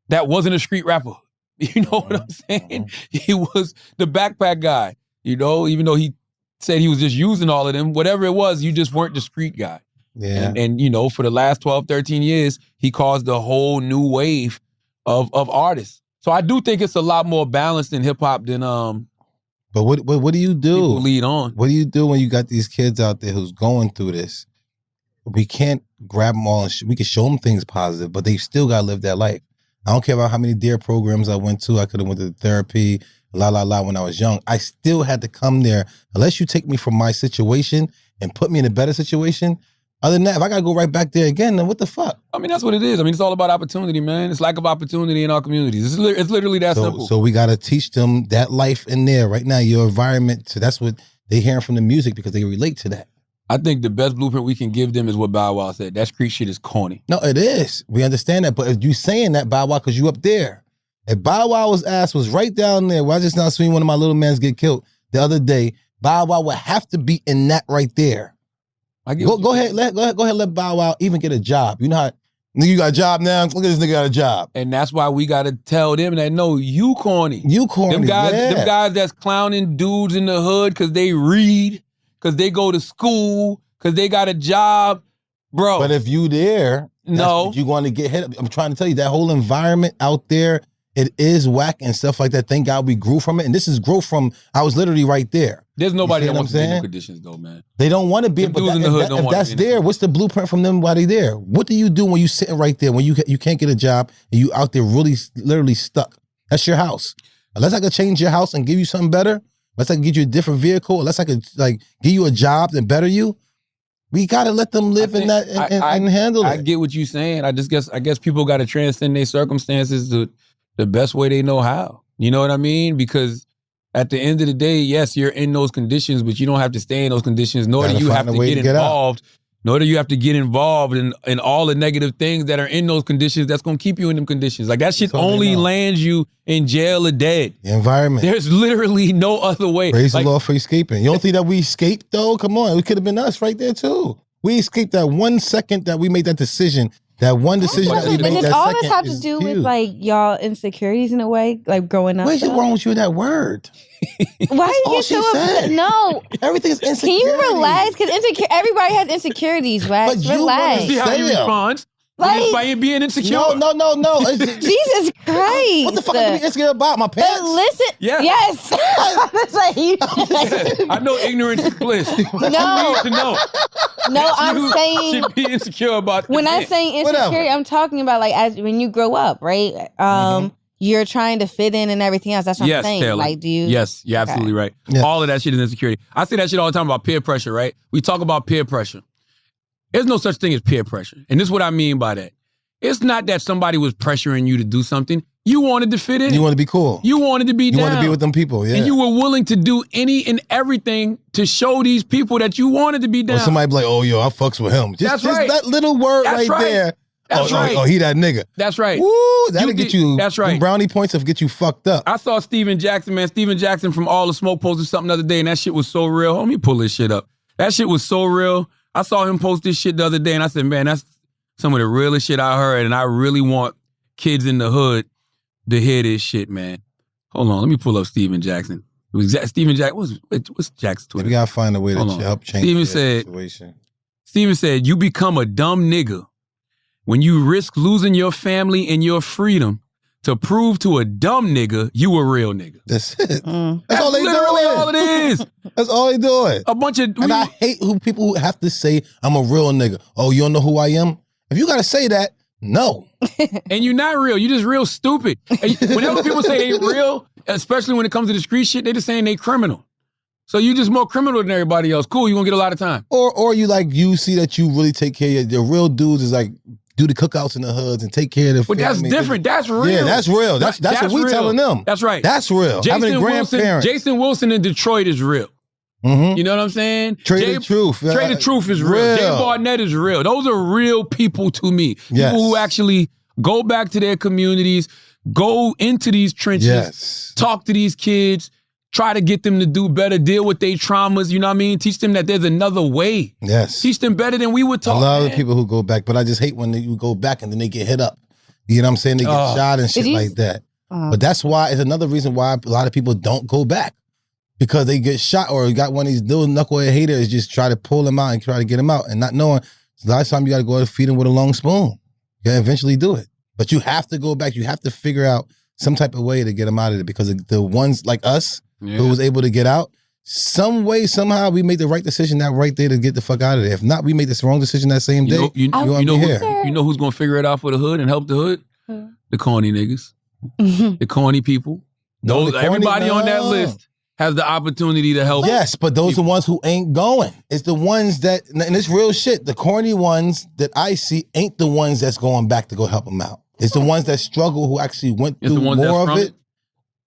that wasn't a street rapper. You know what I'm saying? He was the backpack guy, you know, even though he said he was just using all of them. Whatever it was, you just weren't the street guy. Yeah. And you know, for the last 12, 13 years, he caused a whole new wave of artists. So I do think it's a lot more balanced in hip hop than But what do you do? People lead on. What do you do when you got these kids out there who's going through this? We can't grab them all and we can show them things positive, but they still got to live their life. I don't care about how many DARE programs I went to. I could have went to therapy, when I was young. I still had to come there. Unless you take me from my situation and put me in a better situation. Other than that, if I got to go right back there again, then what the fuck? I mean, that's what it is. I mean, it's all about opportunity, man. It's lack of opportunity in our communities. It's literally that simple. So we got to teach them that life in there right now, your environment. So that's what they're hearing from the music because they relate to that. I think the best blueprint we can give them is what Bow Wow said. That street shit is corny. No, it is. We understand that. But if you saying that, Bow Wow, because you up there. If Bow Wow's ass was right down there, where I just now seen one of my little mans get killed the other day, Bow Wow would have to be in that right there. Go ahead, let Bow Wow even get a job. You know how, nigga, you got a job now? Look at this nigga got a job. And that's why we got to tell them that, no, you corny. You corny, them guys that's clowning dudes in the hood because they read, because they go to school, because they got a job, bro. But if you there, no, you're going to get hit. I'm trying to tell you, that whole environment out there, it is whack and stuff like that. Thank God we grew from it. And this is growth from, I was literally right there. There's nobody that wants to be in them conditions though, man. They don't want to be, but if that's there, what's the blueprint from them while they there? What do you do when you sitting right there, when you can't get a job and you out there really literally stuck? That's your house. Unless I could change your house and give you something better, unless I could get you a different vehicle, unless I could like give you a job and better you, we gotta let them live in that and handle it. I get what you're saying. I guess people gotta transcend their circumstances the best way they know how. You know what I mean? Because at the end of the day, yes, you're in those conditions, but you don't have to stay in those conditions, nor do you have to get involved. Nor do you have to get involved in all the negative things that are in those conditions that's going to keep you in them conditions. Like, that shit only lands you in jail or dead. The environment. There's literally no other way. Praise the Lord for escaping. You don't think that we escaped, though? Come on. It could have been us right there, too. We escaped that 1 second that we made that decision. That one decision that we made that second. Does all this have to do with, like, y'all insecurities in a way, like, growing up? What's wrong with you with that word? Why do you get so upset? No. Everything's insecurity. Can you relax? Because everybody has insecurities, right? But you relax. See how he responds. Like, by being insecure. No. Jesus Christ. What the fuck are you insecure about? My pants? But listen. Yeah. Yes. That's like you. I know ignorance is bliss. No. You need to know. No, I'm You saying. should be insecure about When I'm shit. saying insecurity, I'm talking about like as when you grow up, right? You're trying to fit in and everything else. That's what I'm saying. Taylor. Like, do you? Yes, you're absolutely right. Yeah. All of that shit is insecurity. I say that shit all the time about peer pressure, right? We talk about peer pressure. There's no such thing as peer pressure. And this is what I mean by that. It's not that somebody was pressuring you to do something. You wanted to fit in. You want to be cool. You wanted to be down. You want to be with them people, yeah. And you were willing to do any and everything to show these people that you wanted to be down. Or somebody be like, oh, yo, I fucks with him. That's right. That little word That's right there. That's right. Oh, he that nigga. That's right. Woo, that'll get you. That's right. Them brownie points will get you fucked up. I saw Steven Jackson, man. Steven Jackson from All the Smoke posted something the other day, and that shit was so real. Let me pull this shit up. That shit was so real. I saw him post this shit the other day, and I said, man, that's some of the realest shit I heard, and I really want kids in the hood to hear this shit, man. Hold on, let me pull up Steven Jackson. It was Steven Jackson. What's Jackson's Twitter? We gotta find a way to help change the situation. Steven said, you become a dumb nigga when you risk losing your family and your freedom to prove to a dumb nigga you a real nigga. That's it. That's all they literally doing. all it is. That's all they doing. A bunch of... And I hate people who have to say, I'm a real nigga. Oh, you don't know who I am? If you gotta say that, no. And you're not real. You're just real stupid. And whenever people say they ain't real, especially when it comes to the street shit, they just saying they criminal. So you just more criminal than everybody else. Cool, you gonna get a lot of time. Or you see that you really take care of the real dudes is like do the cookouts in the hoods and take care of the family. But that's different. That's real. Yeah, that's real. That's what we real. telling them. That's right. That's real. Having a grandparent. Jason Wilson in Detroit is real. Mm-hmm. You know what I'm saying? Trey the Truth. Trey the Truth is real. Jay Barnett is real. Those are real people to me. Yes. People who actually go back to their communities, go into these trenches, talk to these kids, try to get them to do better, deal with their traumas, you know what I mean? Teach them that there's another way. Yes. Teach them better than we would talk. I love the people who go back, but I just hate when you go back and then they get hit up. You know what I'm saying? They get shot and shit like that. But that's why, it's another reason why a lot of people don't go back. Because they get shot or got one of these little knucklehead haters just try to pull them out and try to get them out and not knowing a lot of times you got to go and feed them with a long spoon. You eventually do it. But you have to go back. You have to figure out some type of way to get them out of it because the ones like us who was able to get out, some way, somehow we made the right decision that right there to get the fuck out of there. If not, we made this wrong decision that same day. You know who's going to figure it out for the hood and help the hood? The corny niggas. The corny people. Everybody on that list has the opportunity to help. Yes, but those are the ones who ain't going. It's the ones that, and it's real shit, the corny ones that I see ain't the ones that's going back to go help them out. It's the ones that struggle who actually went through more of it.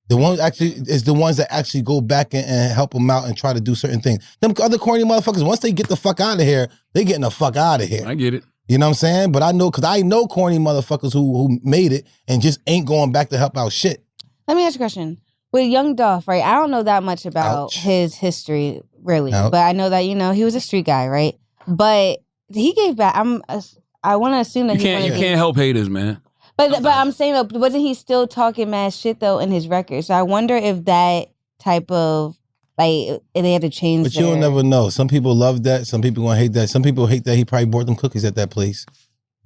The ones actually is the ones that actually go back and help them out and try to do certain things. Them other corny motherfuckers, once they get the fuck out of here, they getting the fuck out of here. I get it. You know what I'm saying? But I know, because I know corny motherfuckers who made it and just ain't going back to help out shit. Let me ask you a question. With Young Dolph, right? I don't know that much about his history, really. But I know that, he was a street guy, right? But he gave back. I want to assume that you can't help haters, man. But I'm saying, though, wasn't he still talking mad shit, though, in his record? So I wonder if that type of, like, they had to change But you'll never know. Some people love that. Some people gonna hate that. Some people hate that he probably bought them cookies at that place.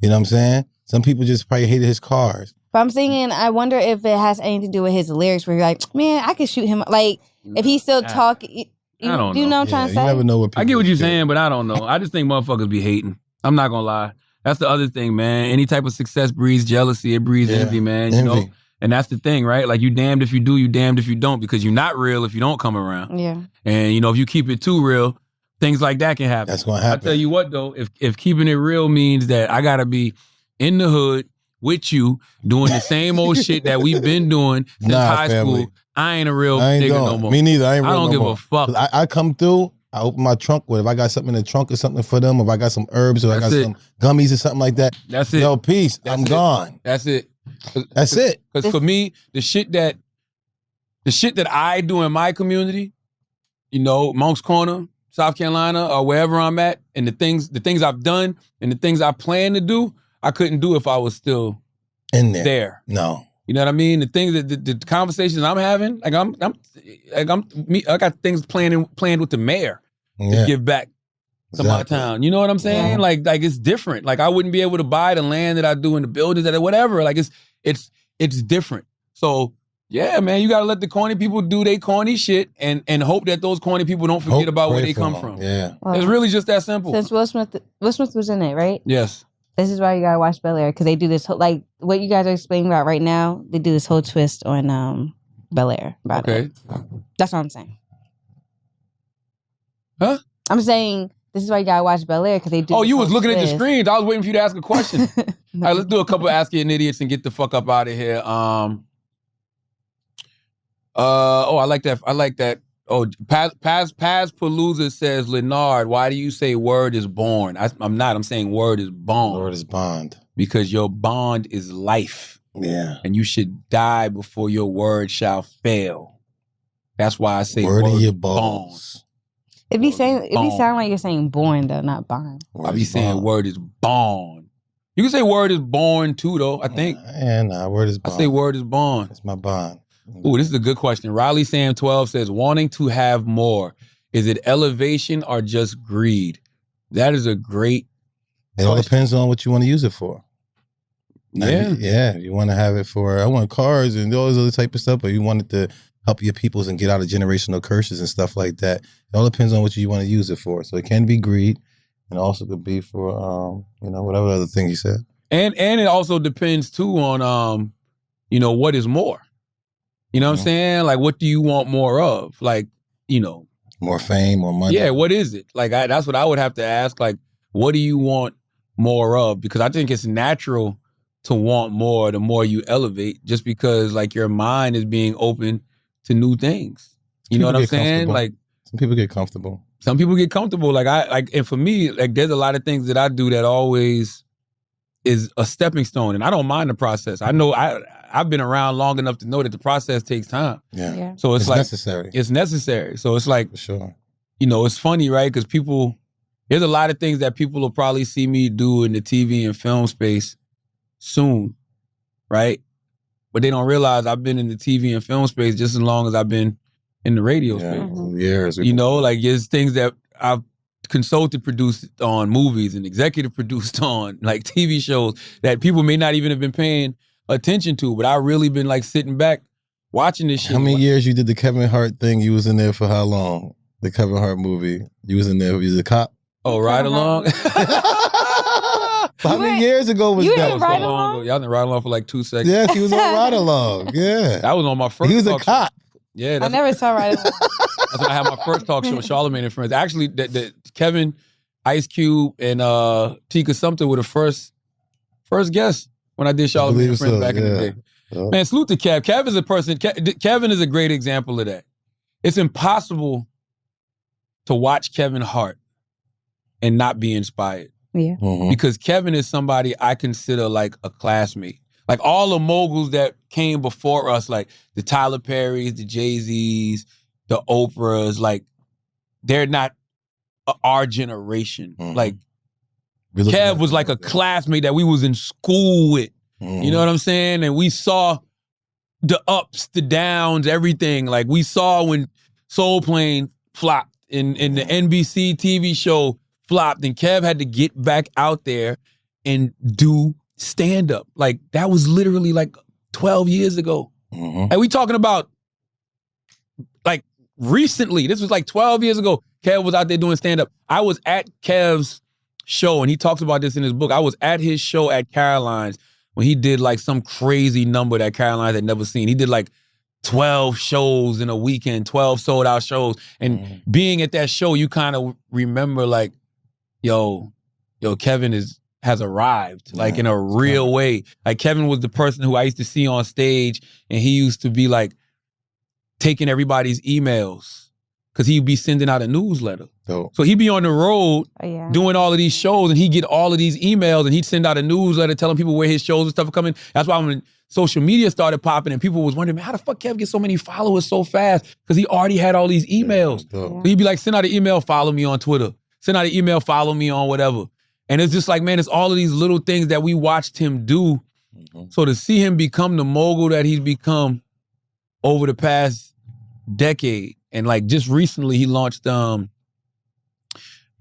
You know what I'm saying? Some people just probably hated his cars. But I'm thinking, I wonder if it has anything to do with his lyrics, where you're like, man, I could shoot him. Like, if he's still talking, I don't do you know what I'm trying to say? You never know what people I get what you're saying, but I don't know. I just think motherfuckers be hating. I'm not gonna lie. That's the other thing, man. Any type of success breeds jealousy. It breeds envy, man. You know? And that's the thing, right? Like, you damned if you do, you damned if you don't, because you're not real if you don't come around. Yeah. And, if you keep it too real, things like that can happen. That's gonna happen. I tell you what, though, if keeping it real means that I gotta be in the hood with you doing the same old shit that we've been doing since high school, I ain't a real nigga no more. Me neither. I ain't real I don't no give more. a fuck. I come through, I open my trunk with, if I got something in the trunk or something for them, if I got some herbs or I got some gummies or something like that. That's it. Yo, peace. I'm gone. That's it. That's it. Because for me, the shit that I do in my community, Monk's Corner, South Carolina, or wherever I'm at, and the things I've done and the things I plan to do, I couldn't do if I was still in there. No. You know what I mean? The things that the conversations I'm having, I got things planned with the mayor to give back to my town. You know what I'm saying? Yeah. Like it's different. Like I wouldn't be able to buy the land that I do in the buildings that whatever. Like it's different. So yeah, man, you gotta let the corny people do their corny shit and hope that those corny people don't forget about where they come from. Yeah. Well, It's really just that simple. Since Will Smith was in it, right? Yes. This is why you gotta watch Bel Air, because they do this whole, like what you guys are explaining about right now. They do this whole twist on Bel Air about it. That's what I'm saying. Huh? I'm saying this is why you gotta watch Bel Air, because they do. Oh, this you was whole looking at the twist. screens. I was waiting for you to ask a question. All right, let's do a couple of Ask It Idiots and get the fuck up out of here. I like that. Oh, Paz Palooza says, Leonard, why do you say word is born? I'm not. I'm saying word is bond. Word is bond. Because your bond is life. Yeah. And you should die before your word shall fail. That's why I say word in your bond. balls. It be sound like you're saying born though, not bond. I be saying word is bond. You can say word is born too, though. I think. Word is bond. I say word is bond. It's my bond. Ooh, this is a good question. Riley Sam 12 says, wanting to have more. Is it elevation or just greed? That is a great It all depends on what you want to use it for. Yeah. Yeah. You want to have it for, I want cars and all this other type of stuff, but you want it to help your peoples and get out of generational curses and stuff like that. It all depends on what you want to use it for. So it can be greed, and also could be for, whatever other thing you said. And it also depends too on, what is more. You know what I'm saying? Like, what do you want more of? Like, more fame, more money. Yeah, what is it? Like, that's what I would have to ask. Like, what do you want more of? Because I think it's natural to want more the more you elevate, just because like your mind is being open to new things. You know what I'm saying? Like, some people get comfortable. Some people get comfortable. And for me, like, there's a lot of things that I do that always is a stepping stone, and I don't mind the process. I know I've been around long enough to know that the process takes time. Yeah. So it's like necessary. It's necessary. So it's like, for sure. It's funny, right? Because there's a lot of things that people will probably see me do in the TV and film space soon, right? But they don't realize I've been in the TV and film space just as long as I've been in the radio space. Years. Like there's things that I've consulted produced on movies and executive produced on like TV shows that people may not even have been paying attention to, but I really been like sitting back watching this shit. How many years you did the Kevin Hart thing? You was in there for how long? The Kevin Hart movie. You was in there. You was a cop. Oh, Ride Along. How many years ago was that? You Ride Along? Y'all didn't Ride Along for like 2 seconds. Yes, he was on Ride Along. Yeah, that was on my first. He was a talk cop. Show. Yeah, I never saw Ride Along. That's when I had my first talk show with Charlamagne and Friends. Actually, the Kevin, Ice Cube, and Tika Sumpter were the first guests when I did Charlamagne and Friends back in the day. Man, salute to Kev. Kev is a person. Kevin is a great example of that. It's impossible to watch Kevin Hart and not be inspired. Yeah. Mm-hmm. Because Kevin is somebody I consider like a classmate. Like all the moguls that came before us, like the Tyler Perrys, the Jay-Z's, the Oprahs, like they're not our generation. Mm-hmm. Like Kev was like a classmate that we was in school with. Mm-hmm. You know what I'm saying? And we saw the ups, the downs, everything. Like we saw when Soul Plane flopped and the NBC TV show flopped, and Kev had to get back out there and do stand-up. Like that was literally like 12 years ago. Mm-hmm. And we talking about like recently. This was like 12 years ago. Kev was out there doing stand-up. I was at Kev's show, and he talks about this in his book. I was at his show at Caroline's when he did like some crazy number that Caroline's had never seen. He did like 12 shows in a weekend, 12 sold out shows. And being at that show, you kind of remember like, yo, Kevin has arrived, like in a real way. Like Kevin was the person who I used to see on stage, and he used to be like taking everybody's emails because he'd be sending out a newsletter. So he'd be on the road doing all of these shows, and he'd get all of these emails, and he'd send out a newsletter telling people where his shows and stuff are coming. That's why when social media started popping and people was wondering, man, how the fuck Kev get so many followers so fast? Because he already had all these emails. So he'd be like, send out an email, follow me on Twitter. Send out an email, follow me on whatever. And it's just like, man, it's all of these little things that we watched him do. So to see him become the mogul that he's become over the past decade, and like just recently he launched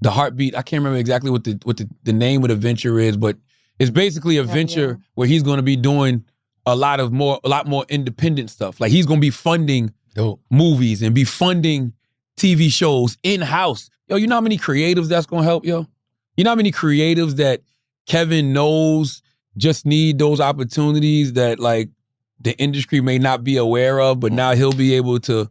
the heartbeat. I can't remember exactly what the name of the venture is, but it's basically a venture where he's going to be doing a lot more independent stuff. Like he's going to be funding movies and be funding TV shows in-house. Yo, you know how many creatives that's going to help, yo? You know how many creatives that Kevin knows just need those opportunities that like the industry may not be aware of, but now he'll be able to,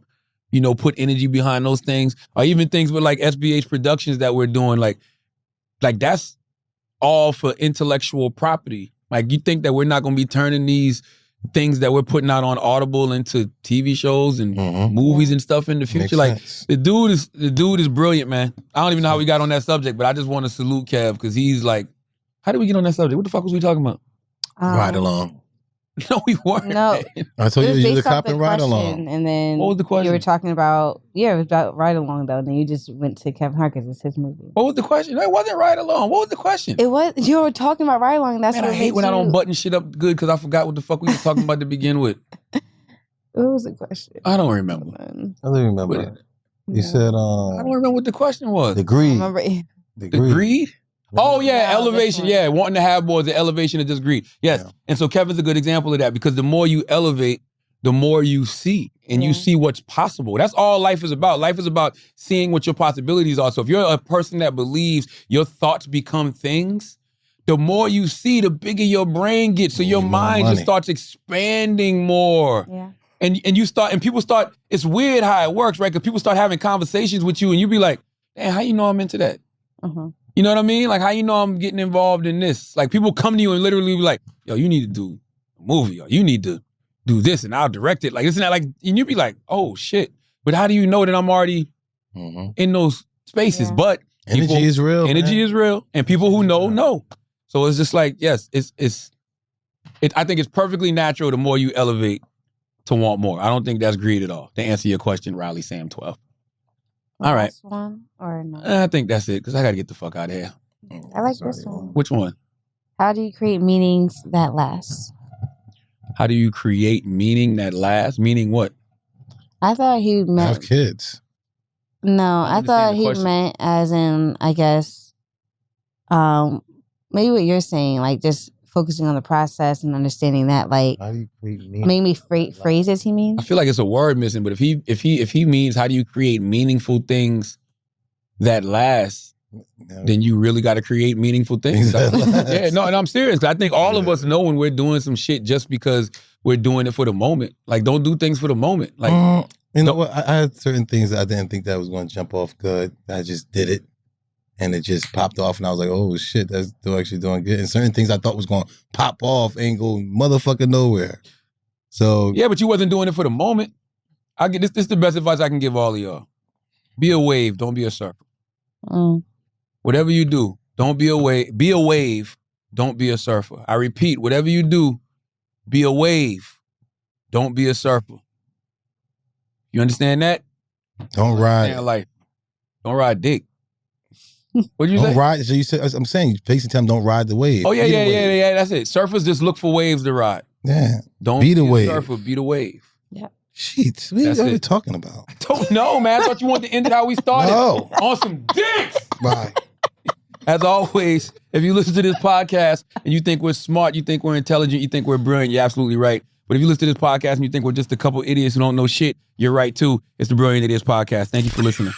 you know, put energy behind those things. Or even things with like SBH Productions that we're doing, like that's all for intellectual property. Like you think that we're not going to be turning these things that we're putting out on Audible into TV shows and movies and stuff in the future. Makes sense. The dude is brilliant, man. I don't even know how we got on that subject, but I just want to salute Kev because he's like, how did we get on that subject? What the fuck was we talking about? Ride along. No, we weren't. No. I told you the cop and ride along. And then what was the question? You were talking about, it was about ride along though. And then you just went to Kevin Hart because it's his movie. What was the question? No, it wasn't ride along. What was the question? It was, you were talking about ride along. That's Man, what I hate when I don't button shit up good because I forgot what the fuck we were talking about to begin with. What was the question? I don't remember. I don't remember. You said, I don't remember what the question was. The greed. The greed? Oh, yeah, elevation. Yeah, wanting to have more is the elevation of just greed. Yes. Yeah. And so Kevin's a good example of that because the more you elevate, the more you see and you see what's possible. That's all life is about. Life is about seeing what your possibilities are. So if you're a person that believes your thoughts become things, the more you see, the bigger your brain gets. So your mind just starts expanding more. Yeah. And people start, it's weird how it works, right? Because people start having conversations with you and you be like, damn, how you know I'm into that? You know what I mean? Like, how you know I'm getting involved in this? Like, people come to you and literally be like, yo, you need to do a movie, or you need to do this, and I'll direct it. Like, this and that. Like, and you be like, oh, shit. But how do you know that I'm already in those spaces? Yeah. But energy is real. Energy is real. And people who know. So it's just like, yes, I think it's perfectly natural the more you elevate to want more. I don't think that's greed at all. To answer your question, Riley Sam 12. All right. One or no? I think that's it because I got to get the fuck out of here. I like this one. Which one? How do you create meanings that last? How do you create meaning that lasts? Meaning what? I thought he meant... Have kids. No, I thought he meant as in, I guess, maybe what you're saying, like just focusing on the process and understanding that, like, how do you create meaning? Maybe phrases he means. I feel like it's a word missing, but if he means how do you create meaningful things that last, then you really got to create meaningful things. Yeah, no, and I'm serious. I think all of us know when we're doing some shit just because we're doing it for the moment. Like, don't do things for the moment. Like, you know what? I had certain things that I didn't think that was going to jump off good. I just did it. And it just popped off, and I was like, "Oh shit, that's still actually doing good." And certain things I thought was going to pop off ain't go motherfucking nowhere. So yeah, but you wasn't doing it for the moment. I get this. This is the best advice I can give all of y'all. Be a wave, don't be a surfer. Whatever you do, don't be a wave. Be a wave, don't be a surfer. I repeat, whatever you do, be a wave, don't be a surfer. You understand that? Don't ride. Life. Don't ride dick. What'd you don't say? Ride. So you said, I'm saying, basically, tell them don't ride the wave. Oh yeah. That's it. Surfers just look for waves to ride. Yeah. Don't be the wave. Surfer, be the wave. Yeah. Shit. What are you talking about? I don't know, man. I thought you wanted to end it how we started. No. On some dicks. Bye. As always, if you listen to this podcast and you think we're smart, you think we're intelligent, you think we're brilliant, you're absolutely right. But if you listen to this podcast and you think we're just a couple idiots who don't know shit, you're right too. It's the Brilliant Idiots Podcast. Thank you for listening.